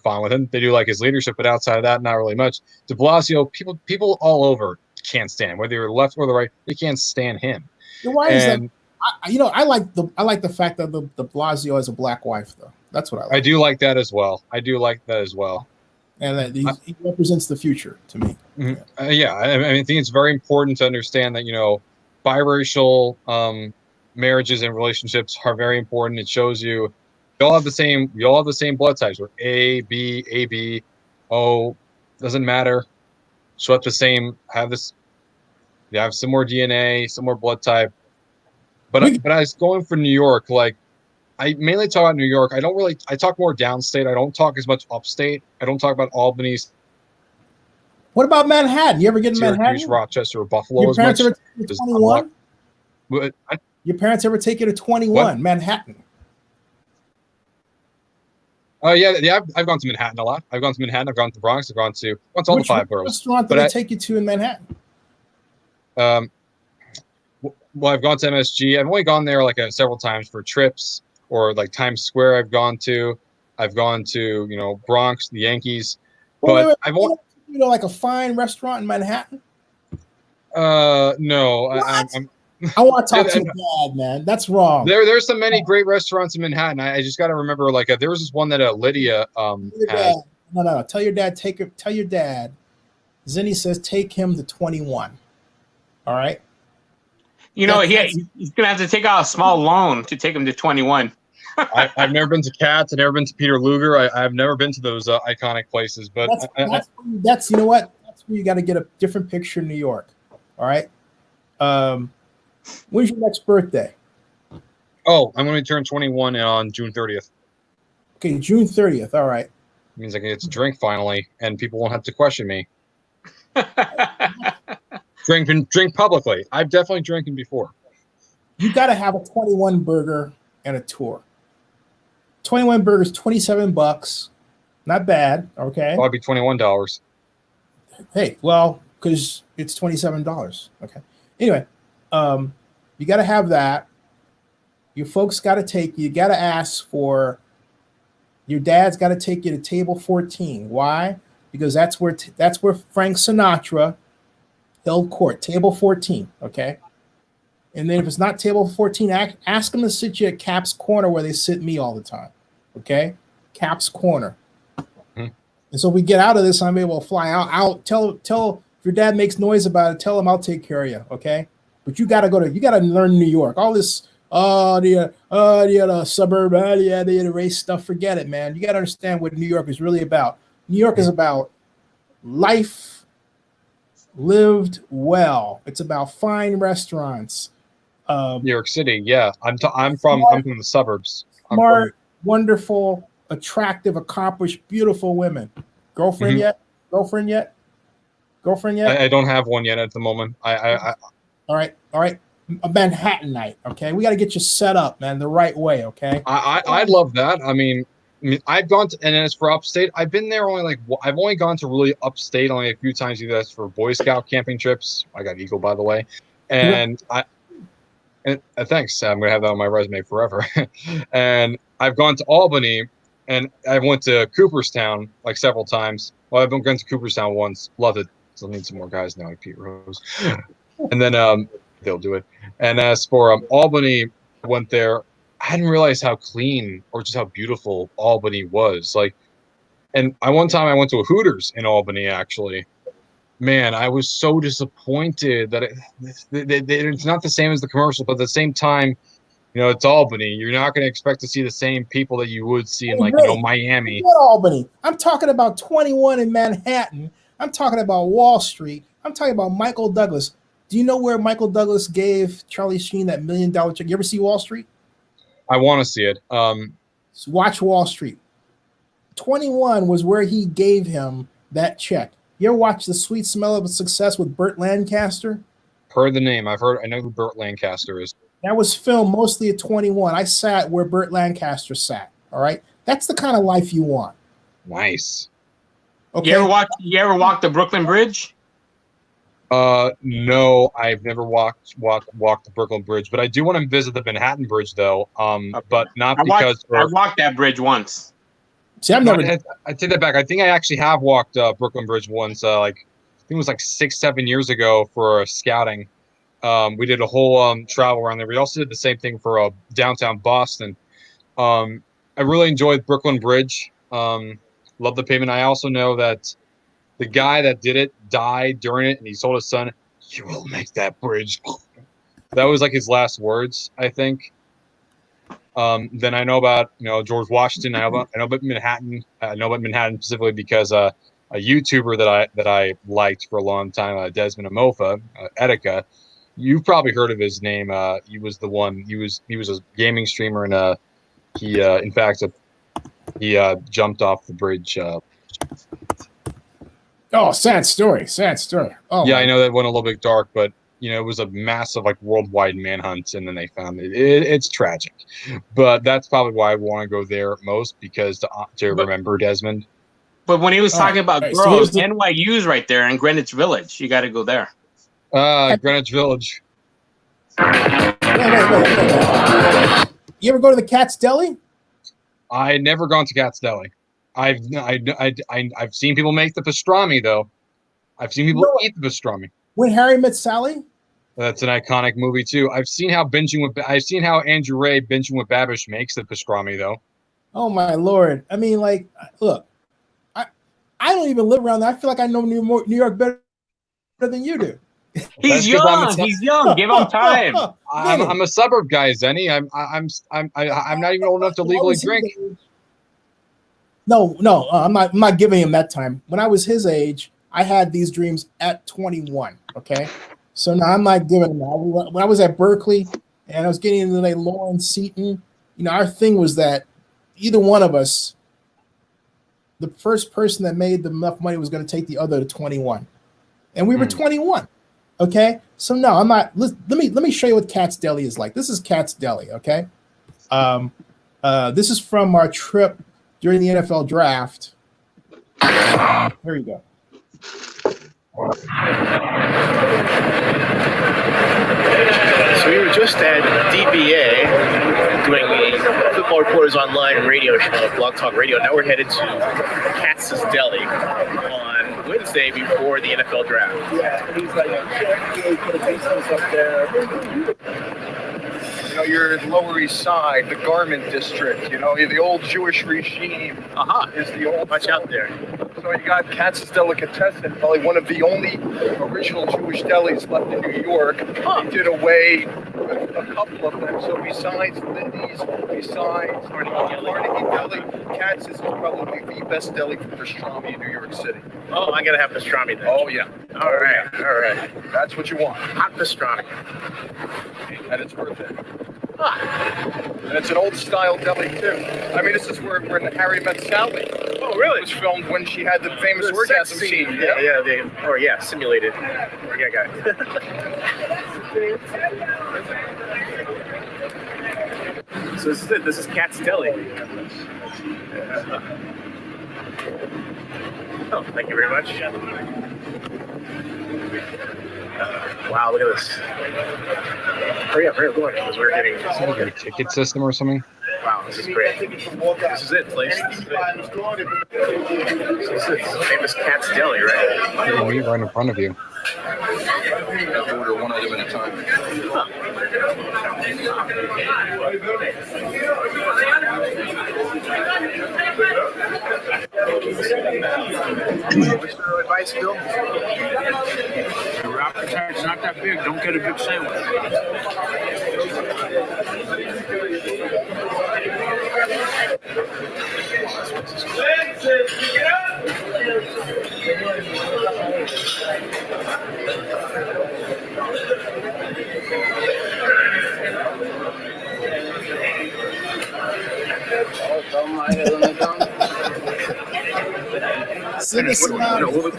fine with him. They do like his leadership, but outside of that, not really much. De Blasio, people all over can't stand, whether you're left or the right, they can't stand him. Why is that? I like the fact that the Blasio has a black wife, though. That's what I like. I do like that as well. And that he represents the future to me. Mm-hmm. I think it's very important to understand that biracial marriages and relationships are very important. It shows you all have the same blood types. We're A, B, O, doesn't matter. So at the same have similar DNA, similar blood type. But I was going for New York, like I mainly talk about New York. I talk more downstate. I don't talk as much upstate. I don't talk about Albany. What about Manhattan? You ever get in Manhattan? Rochester, or Buffalo? Your parents ever take you to 21? Your parents ever take you to 21, Manhattan? Yeah. I've gone to Manhattan a lot. I've gone to Manhattan. I've gone to the Bronx. I've gone to all the five boroughs. Which restaurant did they take you to in Manhattan? Well, I've gone to MSG. I've only gone there like several times for trips, or like Times Square. I've gone to Bronx, the Yankees. But I've only like a fine restaurant in Manhattan. No, I want to talk to your dad, man. That's wrong. There's so many great restaurants in Manhattan. I just got to remember, there was this one that Lydia had. No. Tell your dad. Tell your dad. Zinni says take him to 21. All right. He's gonna have to take out a small loan to take him to 21. I've never been to Katz. I've never been to Peter Luger. I've never been to those iconic places. But that's you know what? That's where you got to get a different picture in New York. All right. When's your next birthday? Oh, I'm going to turn 21 on June 30th. Okay, June 30th. All right. It means I can get to drink finally, and people won't have to question me. Drink publicly. I've definitely drinking before. You got to have a 21 burger and a tour. 21 burgers, $27. Not bad. Okay. That'd be $21. Hey, well, because it's $27. Okay. Anyway, you got to have that. Your folks got to take you. You got to ask for. Your dad's got to take you to table 14. Why? Because that's where Frank Sinatra held court. Table 14. Okay. And then if it's not table 14, ask them to sit you at Cap's Corner where they sit me all the time. Okay? Cap's Corner. Mm-hmm. And so we get out of this, I'm able to fly out. I'll tell if your dad makes noise about it, tell him I'll take care of you. Okay? But you gotta learn New York. All this, the suburb, the race stuff, forget it, man. You gotta understand what New York is really about. New York is about life lived well. It's about fine restaurants. New York City, yeah. I'm from the suburbs. Smart, wonderful, attractive, accomplished, beautiful women. Girlfriend yet? Girlfriend yet? Girlfriend yet? I don't have one yet at the moment. All right. A Manhattanite, okay? We got to get you set up, man, the right way, okay? I'd love that. I mean, I've gone to, and as for upstate, I've been there I've only gone to really upstate only a few times. Either that's for Boy Scout camping trips. I got Eagle, by the way, and thanks. I'm gonna have that on my resume forever. And I've gone to Albany, and I went to Cooperstown like several times. Well, I've been going to Cooperstown once. Loved it. Still need some more guys now, like Pete Rose. And then they'll do it. And as for Albany, I went there. I hadn't realized how clean or just how beautiful Albany was. And one time I went to a Hooters in Albany, actually. Man, I was so disappointed that it's not the same as the commercial, but at the same time, it's Albany. You're not going to expect to see the same people that you would see in Miami. Not Albany. I'm talking about 21 in Manhattan. I'm talking about Wall Street. I'm talking about Michael Douglas. Do you know where Michael Douglas gave Charlie Sheen that $1 million check? You ever see Wall Street? I want to see it. So watch Wall Street. 21 was where he gave him that check. You ever watch The Sweet Smell of Success with Burt Lancaster? Heard the name. I know who Burt Lancaster is. That was filmed mostly at 21. I sat where Burt Lancaster sat. All right. That's the kind of life you want. Nice. Okay. You ever walk the Brooklyn Bridge? No, I've never walked the Brooklyn Bridge, but I do want to visit the Manhattan Bridge, though. But not because I walked that bridge once. See, I've never. I take that back. I think I actually have walked Brooklyn Bridge once. I think it was 6-7 years ago for scouting. We did a whole travel around there. We also did the same thing for downtown Boston. I really enjoyed Brooklyn Bridge. Love the pavement. I also know that the guy that did it died during it, and he told his son, "You will make that bridge." That was his last words, I think. Then I know about George Washington. I know about Manhattan. I know about Manhattan specifically because a YouTuber that I liked for a long time, Desmond Amofa, Etika. You've probably heard of his name. He was the one. He was a gaming streamer, and he in fact he jumped off the bridge. Oh, sad story. Sad story. Oh, yeah, I know that went a little bit dark, but it was a massive worldwide manhunt, and then they found it. It's tragic, but that's probably why I want to go there most, because to remember Desmond. But when he was talking about girls, NYU's right there in Greenwich Village. You got to go there. Greenwich Village. Wait. You ever go to the Cat's Deli? I never gone to Cat's Deli. I've seen people make the pastrami, though. I've seen people eat the pastrami. When Harry Met Sally? That's an iconic movie too. I've seen how Andrew Ray binging with Babish makes the pastrami, though. Oh my Lord! I mean, look, I don't even live around there. I feel like I know New York better than you do. He's young. He's young. Give him time. I'm a suburb guy, Zenny. I'm not even old enough to legally drink. No, I'm not giving him that time. When I was his age, I had these dreams at 21. Okay, so now I'm not giving him that. When I was at Berkeley and I was getting into Lauren Seaton, our thing was that either one of us, the first person that made enough money was going to take the other to 21, and we were 21. Okay, so no, I'm not. Let me show you what Cat's Deli is like. This is Cat's Deli. Okay, this is from our trip during the NFL draft. Here you go. So we were just at DBA doing a Football Reporters Online radio show, Blog Talk Radio. Now we're headed to Katz's Deli on Wednesday before the NFL draft. Yeah, he's like, put a up there. your Lower East Side, the Garment District, the old Jewish regime is the old. Watch out there. So you got Katz's Delicatessen, probably one of the only original Jewish delis left in New York. They did away with a couple of them. So besides Lindy's, besides Carnegie Deli, Katz's is probably the best deli for pastrami in New York City. Oh, I gotta have pastrami then. Oh yeah. All right. That's what you want. Hot pastrami. And it's worth it. And it's an old style deli too. I mean, this is where Harry met Sally. Oh, really? It was filmed when she had the famous orgasm scene. Yeah, simulated. Yeah, got it. So this is it. This is Katz's Deli. Oh, thank you very much. Wow, look at this. Hurry up, going. Because we're getting... Is that like a ticket system or something? Wow, this is great. This is it, place. This is it. Famous Katz's Deli, right? Yeah, right in front of you. Order one item at a time. What's your advice, Bill? Your appetite's not that big. Don't get a big sandwich.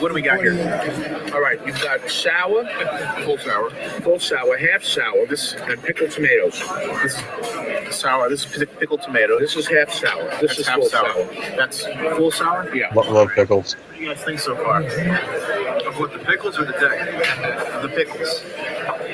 What do we got here? All right, you've got sour, full sour, half sour. This and pickled tomatoes. This is sour. This is pickled tomato. This is half sour. This is half full sour. sour. That's full sour? Yeah. Love pickles. What do you guys think so far? Of what, the pickles or the day? The pickles.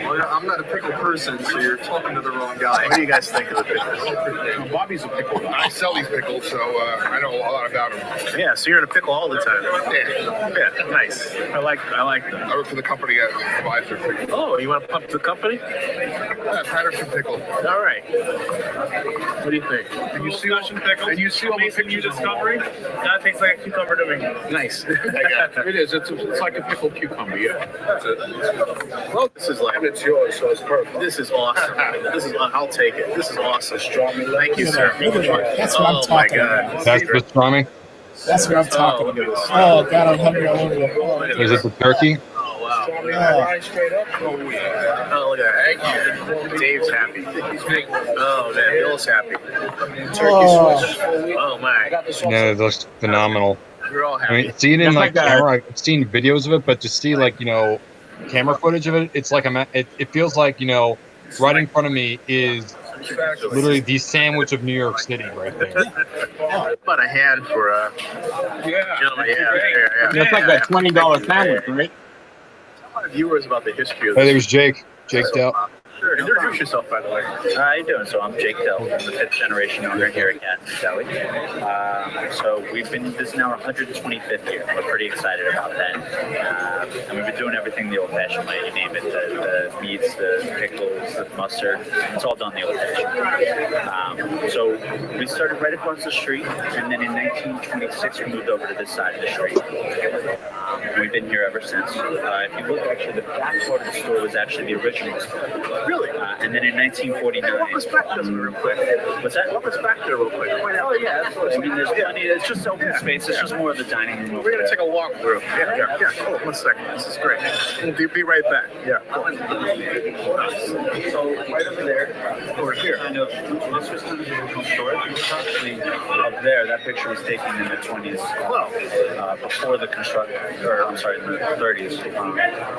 Well, I'm not a pickle person, so you're talking to the wrong guy. What do you guys think of the pickles? Well, Bobby's a pickle guy. I sell these pickles, so I know a lot about them. Yeah, so you're in a pickle all the time. Yeah, nice. I like them. I work for the company that provides their pickles. Oh, you want to pump the company? Yeah, Patterson Pickle. All right. What do you think? And you see all the pickles? And you see all the pictures discovery? That tastes like a cucumber to me. Nice. It is. It's like a pickled cucumber. Yeah. That's it. Well, this is like It's yours, so it's perfect. this is awesome. I'll take it. This is awesome. Thank you, sir. That's what I'm Oh my talking about. God. That's pastrami. That's what I'm talking look at about. this. Oh God, I'm hungry all over. Look at Is this. it the turkey? Oh wow. Right straight up. Oh look at that. Dave's happy. Oh man, Bill's happy. Oh, Oh my. No, it looks phenomenal. We're all I happy. mean, seeing it in That's like like that. camera, I've seen videos of it, but to see camera footage of it, it's like it feels like right in front of me is literally the sandwich of New York City right there. About a hand for a gentleman. Yeah. That's like that $20 sandwich, right? Tell my viewers about the history of Hey, this. there's Jake. Jake Dell. Sure. Introduce yourself, by the way. How you doing? So I'm Jake Dell, I'm the 5th generation owner here at Katz's Deli. So this is now our 125th year. We're pretty excited about that. And we've been doing everything the old-fashioned way. You name it, the meats, the pickles, the mustard. It's all done the old-fashioned way. So we started right across the street, and then in 1926 we moved over to this side of the street. We've been here ever since. If you look, actually, the back part of the store was actually the original store. Really? And then in 1949. Walk us back there real quick. What's that? Walk us back there real quick. Oh yeah, absolutely. I mean, there's plenty. It's just open space. It's just more of the dining room. We're gonna take a walk through. Yeah. Hold on 1 second. This is great. We'll be right back. Yeah. So right over there, or here, kind of. This was kind of the original store. It was actually up there. That picture was taken in the 20s, before the construction, or I'm sorry, the 30s.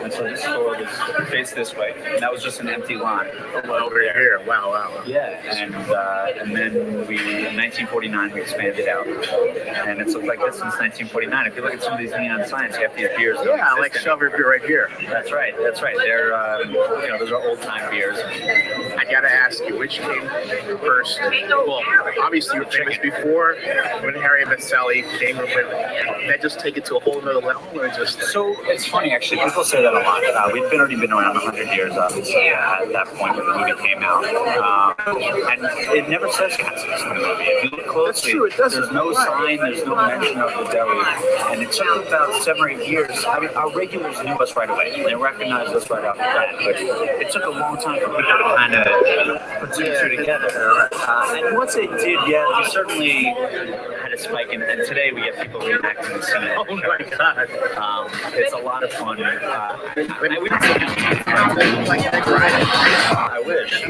And so this store was faced this way, and that was just an empty lot. Over here. Wow. Yeah, and then in 1949 we expanded out, and it's looked like this since 1949. If you look at some of these neon signs, you have these beers. Yeah, like Shover beer right here. That's right. They're those are old time beers. I gotta ask you, which came first? Well, obviously you were famous before when Harry met Sally came with. That just take it to a whole nother level, or just So it's funny, actually. People say that a lot. We've already been around 100 years, obviously, at that point when the movie came out. And it never says Kansas in the movie. If you look closely, there's no sign, there's no mention of the deli. And it took about 7 or 8 years. I mean, our regulars knew us right away. They recognized us right off the bat. But it took a long time for people to kind of put two and two together. And once they did, yeah, we certainly had a spike in it. And today we get people reenacting the scene. oh my god. It's a lot of fun. I wish.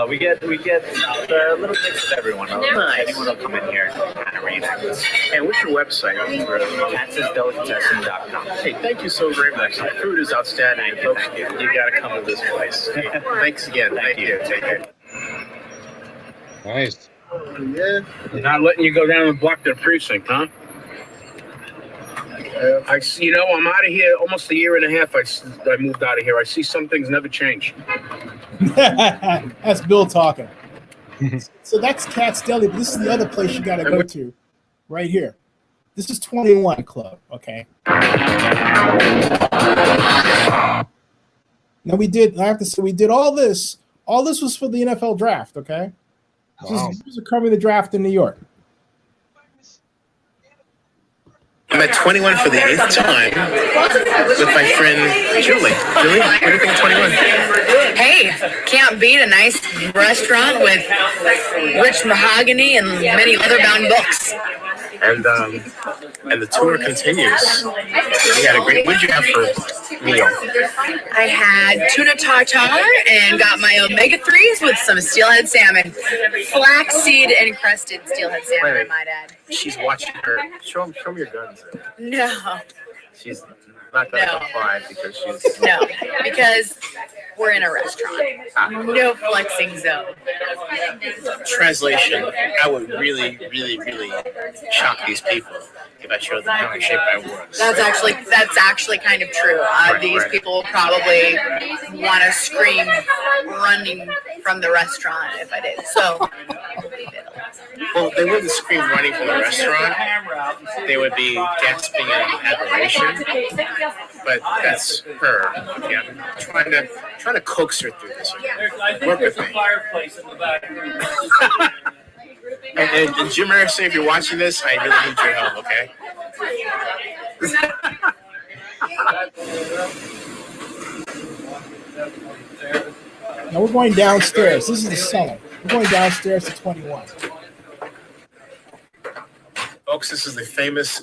We get a little mix of everyone. Nice. Anyone will come in here and kind of reenact this. And what's your website? Katz'sDelicatessen.com. Hey, thank you so very much. The food is outstanding, folks. You got to come to this place. Thanks again. Thank you. Take care. Nice. Yeah. Not letting you go down and block their precinct, huh? I see. You know, I'm out of here almost a year and a half. I moved out of here. I see some things never change. That's Bill talking. So that's Katz's Deli. But this is the other place you got to go to, right here. This is 21 Club. Okay. Now I have to say, we did all this. All this was for the NFL draft. Okay. Wow. This was covering the draft in New York. I'm at 21 for the 8th time with my friend Julie. Julie, what do you think of 21? Hey, can't beat a nice restaurant with rich mahogany and many leather-bound books. And the tour continues. We had a great. What did you have for meal? I had tuna tartare and got my omega-3s with some steelhead salmon. Flaxseed encrusted steelhead salmon, I might add. She's watching her. Show me your guns. No, She's not going to comply because she's. no, because we're in a restaurant. No flexing zone. Translation: I would really, really, really shock these people if I showed them how shape I was. That's actually kind of true. These people will probably want to scream running from the restaurant if I did. So, Well, they wouldn't scream running from the restaurant. They would be gasping in admiration. But that's her. Okay, I'm trying to coax her through this. Work with me. And Jim Harrison, if you're watching this, I really need your help. Okay. Now we're going downstairs. This is the cellar. We're going downstairs to 21. Folks, this is the famous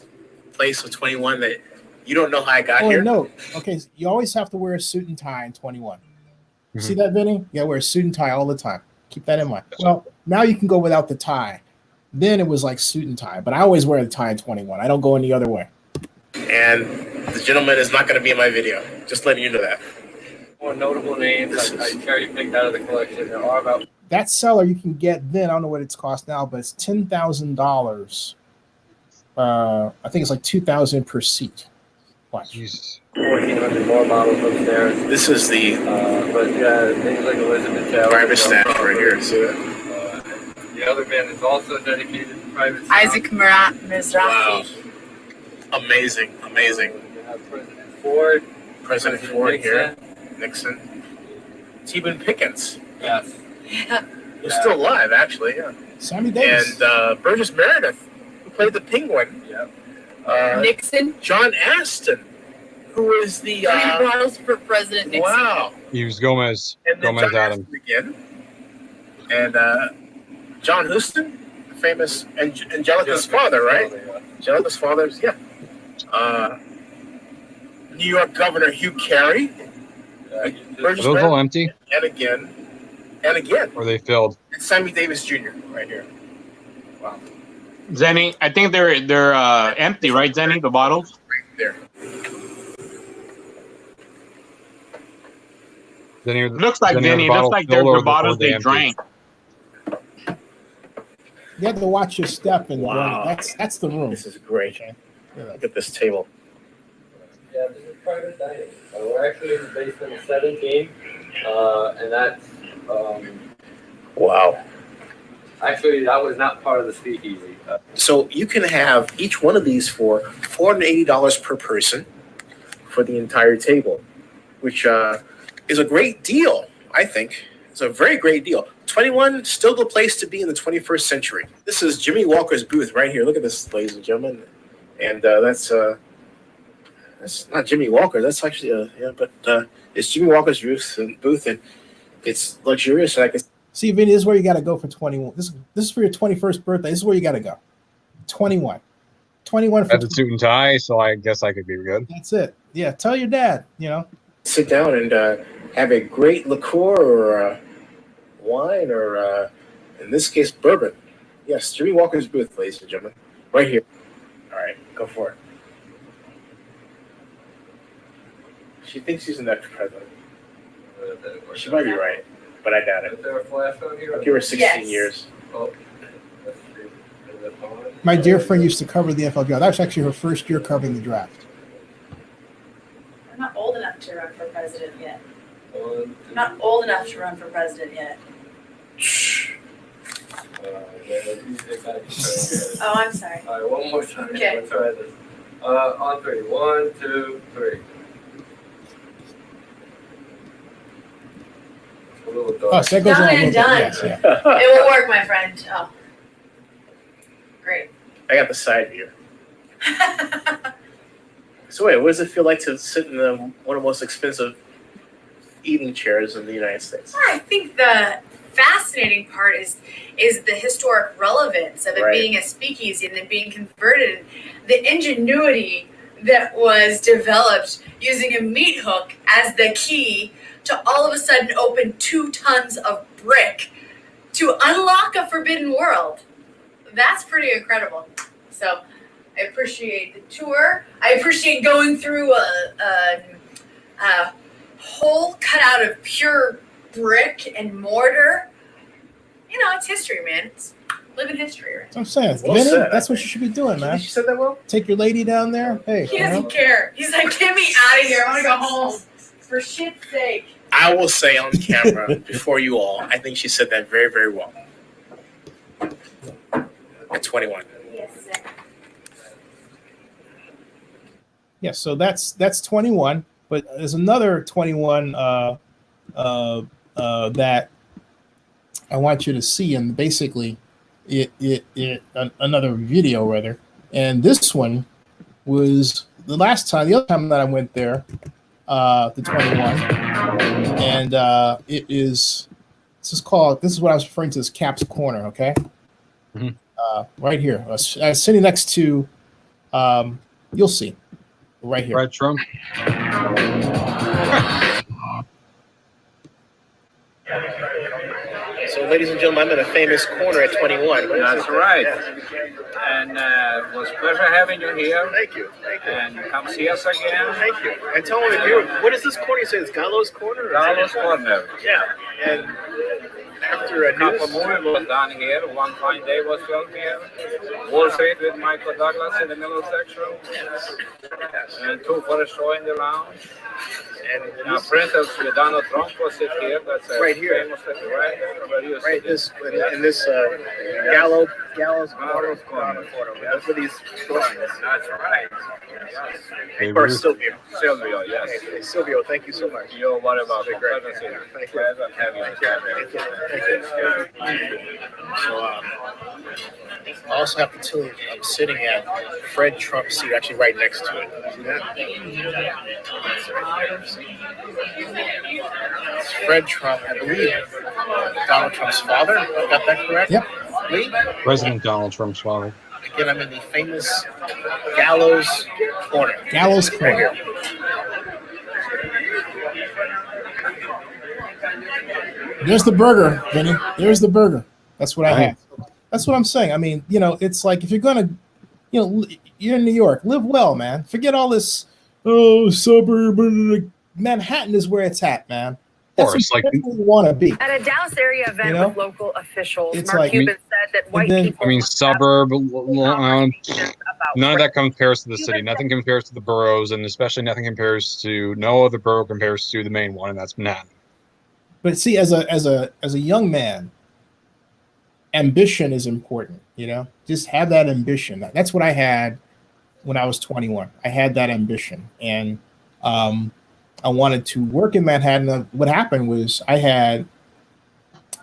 place of 21 that you don't know how I got Oh, here. no. Okay, so you always have to wear a suit and tie in 21. See that, Vinny? You gotta wear a suit and tie all the time. Keep that in mind. Well, now you can go without the tie. Then it was like suit and tie, but I always wear the tie in 21. I don't go any other way. And the gentleman is not going to be in my video. Just letting you know that. More notable names I cherry picked out of the collection. There are about That cellar you can get then. I don't know what it's cost now, but it's $10,000. I think it's like $2,000 per seat. Watch. Jesus. 1,400 more models upstairs. This is the But yeah, things like Elizabeth Taylor. garbage stash right here. See that? The other band is also dedicated to private. Isaac Mizrahi. Wow. Amazing. You have President Ford. President Ford here. Nixon. T-Boone Pickens. Yes. Who's still alive, actually. Yeah. Sammy Davis. And Burgess Meredith, who played the Penguin. Yep. Nixon. John Aston, who is the. Bottles for President Nixon. Wow. He was Gomez. And then Gomez John Adams. Aston again. And John Huston, the famous Angelica's father, right? Angelica's father's, yeah. New York Governor Hugh Carey. Burgess Are those all Meredith, empty? and again. And again. Or are they filled? And Sammy Davis Jr. right here. Wow. Zenny, I think they're empty, right, Zenny? The bottles. Right there. Looks like Zenny. Looks like they're the bottles they drank. You have to watch your step and Wow. that's the room. This is great. Okay. Look at this table. Yeah, this is private dining. We're actually in the basement of 17, and that's Wow. Actually, that was not part of the speakeasy. So you can have each one of these for $480 per person for the entire table, which is a great deal, I think. It's a very great deal. 21, still the place to be in the 21st century. This is Jimmy Walker's booth right here. Look at this, ladies and gentlemen. And that's not Jimmy Walker. That's actually, it's Jimmy Walker's booth, and it's luxurious. And I can See, Vinny, this is where you got to go for 21. This is for your 21st birthday. This is where you got to go. 21. 21 for I had the suit and tie, so I guess I could be good. That's it. Yeah, tell your dad, sit down and have a great liqueur or wine or, in this case, bourbon. Yes, Jimmy Walker's booth, ladies and gentlemen. Right here. All right, go for it. She thinks she's the next president. She might be right, but I doubt Is it. there a flash on here? I'll give her 16 years. Oh, let's see. Is it on? My dear friend used to cover the NFL draft. That was actually her first year covering the draft. I'm not old enough to run for president yet. One, I'm not old enough to run for president yet. Oh, I'm sorry. All right, one more time. Okay. Let's try this. On three. 1, 2, 3. A little dark. Oh, so that goes Done on a and little bit. done. Yes, yeah. It will work, my friend. Oh. Great. I got the side view. So wait, what does it feel like to sit in one of the most expensive eating chairs in the United States? I think the fascinating part is the historic relevance of it Right. being a speakeasy and then being converted, the ingenuity that was developed using a meat hook as the key to all of a sudden open 2 tons of brick to unlock a forbidden world. That's pretty incredible. So I appreciate the tour. I appreciate going through a hole cut out of pure brick and mortar. It's history, man. It's living history. Right? That's what I'm saying. Well Vinny, said. that's what you should be doing, man. She said that well? Take your lady down there. Hey, He doesn't care. He's like, get me out of here. I want to go home. For shit's sake. I will say on camera before you all, I think she said that very, very well. At 21. Yes, sir. Yeah, so that's 21, but there's another 21 that I want you to see, and basically another video rather. And this one was the other time that I went there, the 21, and this is what I was referring to as Cap's Corner, okay? Mhm. Right here, sitting next to, you'll see, right here. Fred Trump. So, ladies and gentlemen, I'm in a famous corner at 21. That's right. And it was a pleasure having you here. Thank you. Thank you. And come see us again. Thank you. And tell me, what is this corner? You say it's Gallo's Corner? Or Gallo's Corner. Yeah. And after a Couple movie was done here. One Fine Day was filmed here. Wall Street with Michael Douglas in the middle section. And 2 for a show in the lounge. And Now, Princess Donald Trump was sit here. That's a Right here. famous right there. Where you right sit. in this Gallo's Corner. That's where these drawings. That's right. Yes. Hey, Or Ruth. Silvio. Silvio, yes. Okay, Silvio, thank you so much. You're very welcome. Great. Pleasure seeing you. Thank you. Pleasure having you. Thank you. So, I also have to tell you, I'm sitting at Fred Trump's seat, actually right next to it. See that? It's Fred Trump, I believe, Donald Trump's father. Got that correct? Yep. Lee? President Donald Trump's father. Again, I'm in the famous Gallows Corner. Gallows Right Corner. here. There's the burger, Vinny. There's the burger. That's what I had. That's what I'm saying. I mean, it's like if you're gonna, you're in New York, live well, man. Forget all this, suburb. Manhattan is where it's at, man. That's course, where like- you want to be. At a Dallas area event You know? with local officials, It's Mark like- Cuban said that white then- people. I mean, suburb. about None of that compares to the city. Nothing compares to the boroughs, and especially nothing compares to no other borough compares to the main one, and that's Manhattan. But see, as a young man, ambition is important, just have that ambition. That's what I had when I was 21. I had that ambition, and I wanted to work in Manhattan. What happened was I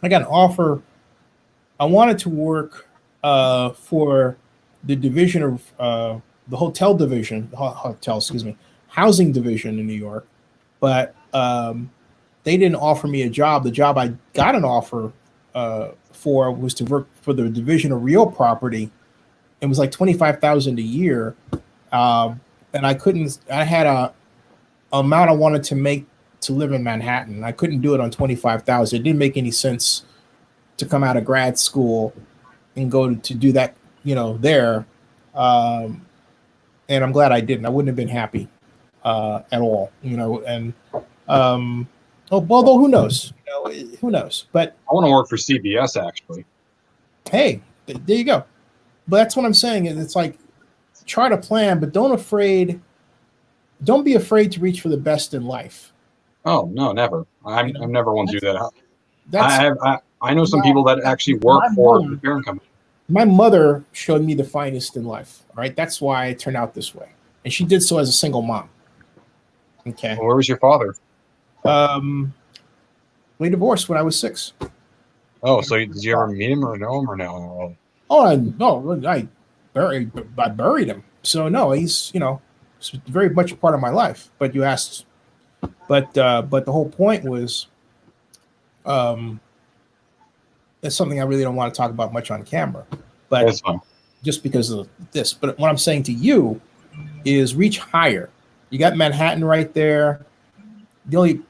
got an offer. I wanted to work for the division of the hotel division, housing division in New York, but they didn't offer me a job. The job I got an offer for was to work for the division of real property. It was like $25,000 a year, and I couldn't. I had a amount I wanted to make to live in Manhattan. I couldn't do it on $25,000. It didn't make any sense to come out of grad school and go to do that, there. And I'm glad I didn't. I wouldn't have been happy at all, and although who knows, who knows, but I want to work for CBS actually. Hey, there you go. But that's what I'm saying. It's like, try to plan, but don't be afraid to reach for the best in life. Oh no, never. I'm never one to do that. I know some people that actually work for the parent company. My mother showed me the finest in life. All right, that's why I turned out this way, and she did so as a single mom. Okay. Where was your father? We divorced when I was 6. Oh, so did you ever meet him or know him or no? Oh, I buried him. So no, he's it's very much a part of my life. But you asked, but the whole point was, that's something I really don't want to talk about much on camera. But that's fine. Just because of this. But what I'm saying to you is reach higher. You got Manhattan right there. The only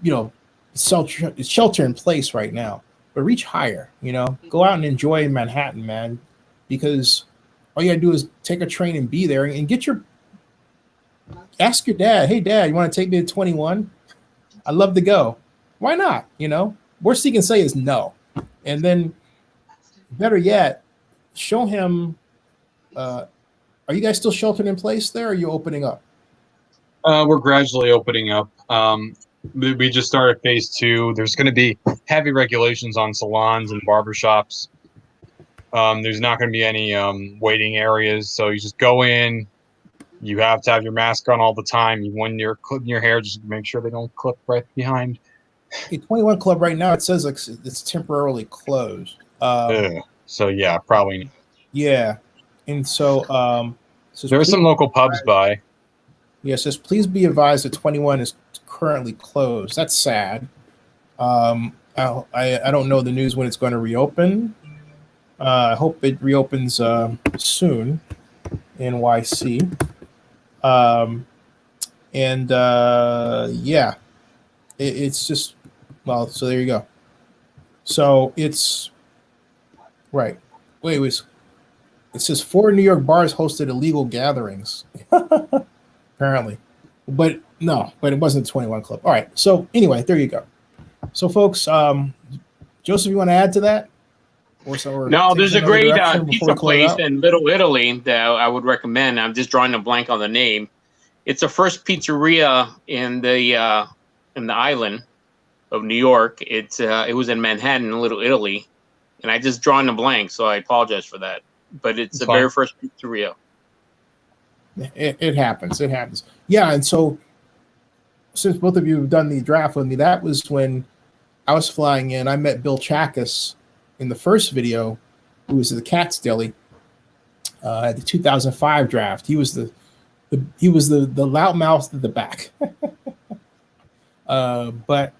shelter in place right now. But reach higher. Go out and enjoy Manhattan, man. Because all you gotta do is take a train and be there and ask your dad, hey dad, you want to take me to 21? I'd love to go. Why not? Worst he can say is no. And then better yet, show him, are you guys still sheltered in place there, or are you opening up? We're gradually opening up. We just started phase 2. There's going to be heavy regulations on salons and barbershops. There's not going to be any waiting areas. So you just go in. You have to have your mask on all the time. When you're clipping your hair, just make sure they don't clip right behind. Okay, 21 Club right now, it says it's temporarily closed. So yeah, probably. Yeah. And so there are some local pubs by. Yeah, it says please be advised that 21 is currently closed. That's sad. I don't know the news when it's going to reopen. I hope it reopens soon. NYC. Yeah, it's just, well, so there you go. So it's right. Wait, it says 4 New York bars hosted illegal gatherings. Apparently, but it wasn't the 21 Club. All right. So anyway, there you go. So folks, Joseph, you want to add to that? No, there's a great pizza place in Little Italy that I would recommend. I'm just drawing a blank on the name. It's the first pizzeria in the island of New York. It was in Manhattan, Little Italy, and I just drawn a blank, so I apologize for that. But it's the very first pizzeria. It happens. It happens. Yeah, and so since both of you have done the draft with me, that was when I was flying in. I met Bill Chackus in the first video, who was at the Cat's Deli at the 2005 draft. He was the loudmouth at the back, but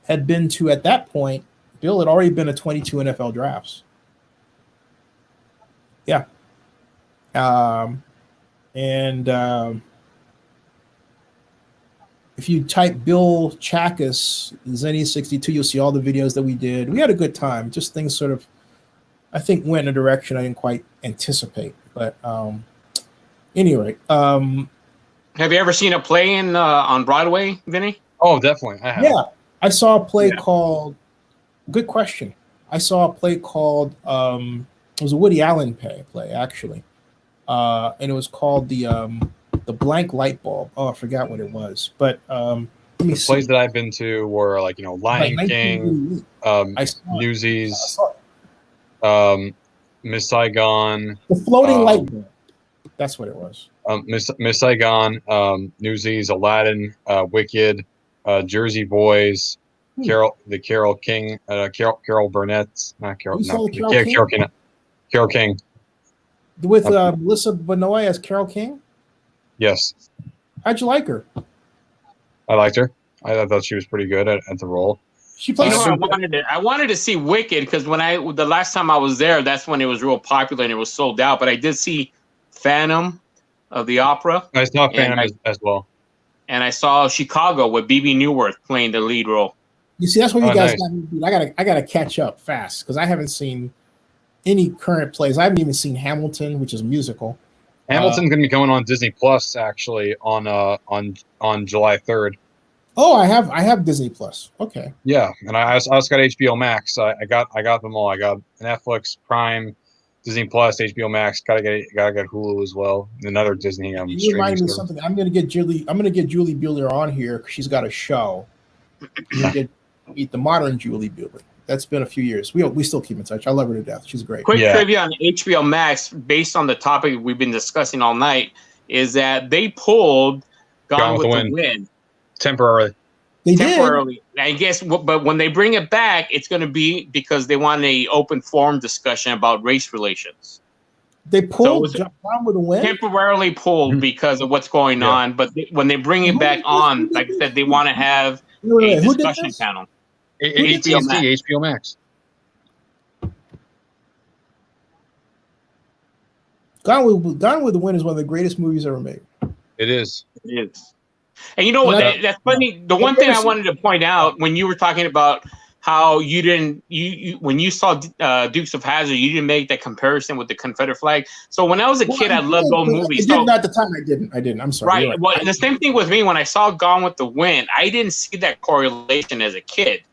had been to, at that point, Bill had already been to 22 NFL drafts. Yeah. If you type Bill Chackus, Zenny62, you'll see all the videos that we did. We had a good time. Just things sort of, I think, went in a direction I didn't quite anticipate. But anyway. Have you ever seen a play on Broadway, Vinny? Oh, definitely. I have. Yeah. I saw a play called, good question. I saw a play called, it was a Woody Allen play actually. And it was called the Blank Light Bulb. Oh, I forgot what it was. But let me see. Plays that I've been to were Lion King, Newsies. Miss Saigon. The floating light bulb. That's what it was. Miss Saigon, Newsies, Aladdin, Wicked, Jersey Boys, Carol King, Carol Burnett, not Carol, You saw no, Carol King? Carol King. With Melissa Benoist as Carol King? Yes. How'd you like her? I liked her. I thought she was pretty good at the role. She played. I wanted to see Wicked because the last time I was there, that's when it was real popular and it was sold out. But I did see Phantom of the Opera. I saw Phantom as well. And I saw Chicago with BB Newirth playing the lead role. You see, that's what you guys nice. got me to do. I gotta catch up fast because I haven't seen any current plays. I haven't even seen Hamilton, which is a musical. Hamilton's going to be going on Disney Plus actually on July 3rd. Oh, I have Disney Plus. Okay. Yeah, and I also got HBO Max. I got them all. I got Netflix, Prime, Disney Plus, HBO Max. Gotta get Hulu as well. Another Disney. You reminded me of something. I'm gonna get Julie Bueller on here because she's got a show. Meet the modern Julie Bueller. That's been a few years. We still keep in touch. I love her to death. She's great. Quick trivia on HBO Max, based on the topic we've been discussing all night, is that they pulled Gone with the Wind. Temporarily. Temporarily. I guess, but when they bring it back, it's going to be because they want an open forum discussion about race relations. They pulled Gone with the Wind? Temporarily pulled because of what's going on, but when they bring it back on, like I said, they want to have a discussion panel. HBO Max. Gone with the Wind is one of the greatest movies ever made. It is. It is. And you know what? That's funny. The one thing I wanted to point out when you were talking about how you didn't, when you saw Dukes of Hazzard, you didn't make that comparison with the Confederate flag. So when I was a kid, I loved those movies. At the time, I didn't. I'm sorry. Right. Well, the same thing with me when I saw Gone with the Wind. I didn't see that correlation as a kid.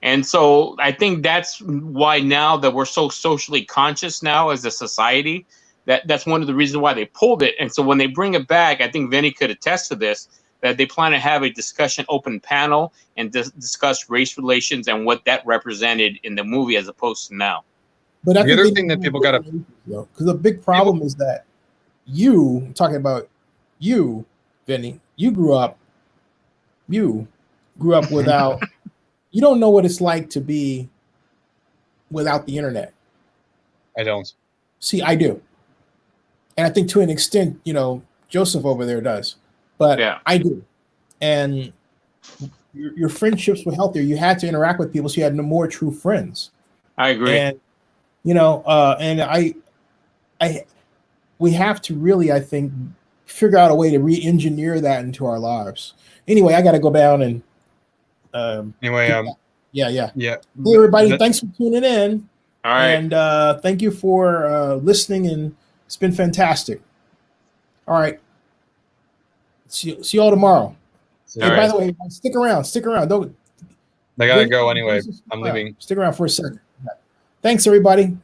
And so I think that's why now that we're so socially conscious now as a society, that's one of the reasons why they pulled it. And so when they bring it back, I think Vinny could attest to this, that they plan to have a discussion open panel and discuss race relations and what that represented in the movie as opposed to now. But the other thing that people got to, because the big problem is that I'm talking about you, Vinny, you grew up without, you don't know what it's like to be without the internet. I don't. See, I do. And I think to an extent, Joseph over there does. But yeah. I do. And your friendships were healthier. You had to interact with people, so you had no more true friends. I agree. And, we have to really, I think, figure out a way to re-engineer that into our lives. Anyway, I got to go down and yeah. Hey, everybody, thanks for tuning in. All right. And thank you for listening, and it's been fantastic. All right. See you all tomorrow. By the way, stick around. Don't. I gotta go anyway. I'm leaving. Stick around for a second. Thanks, everybody.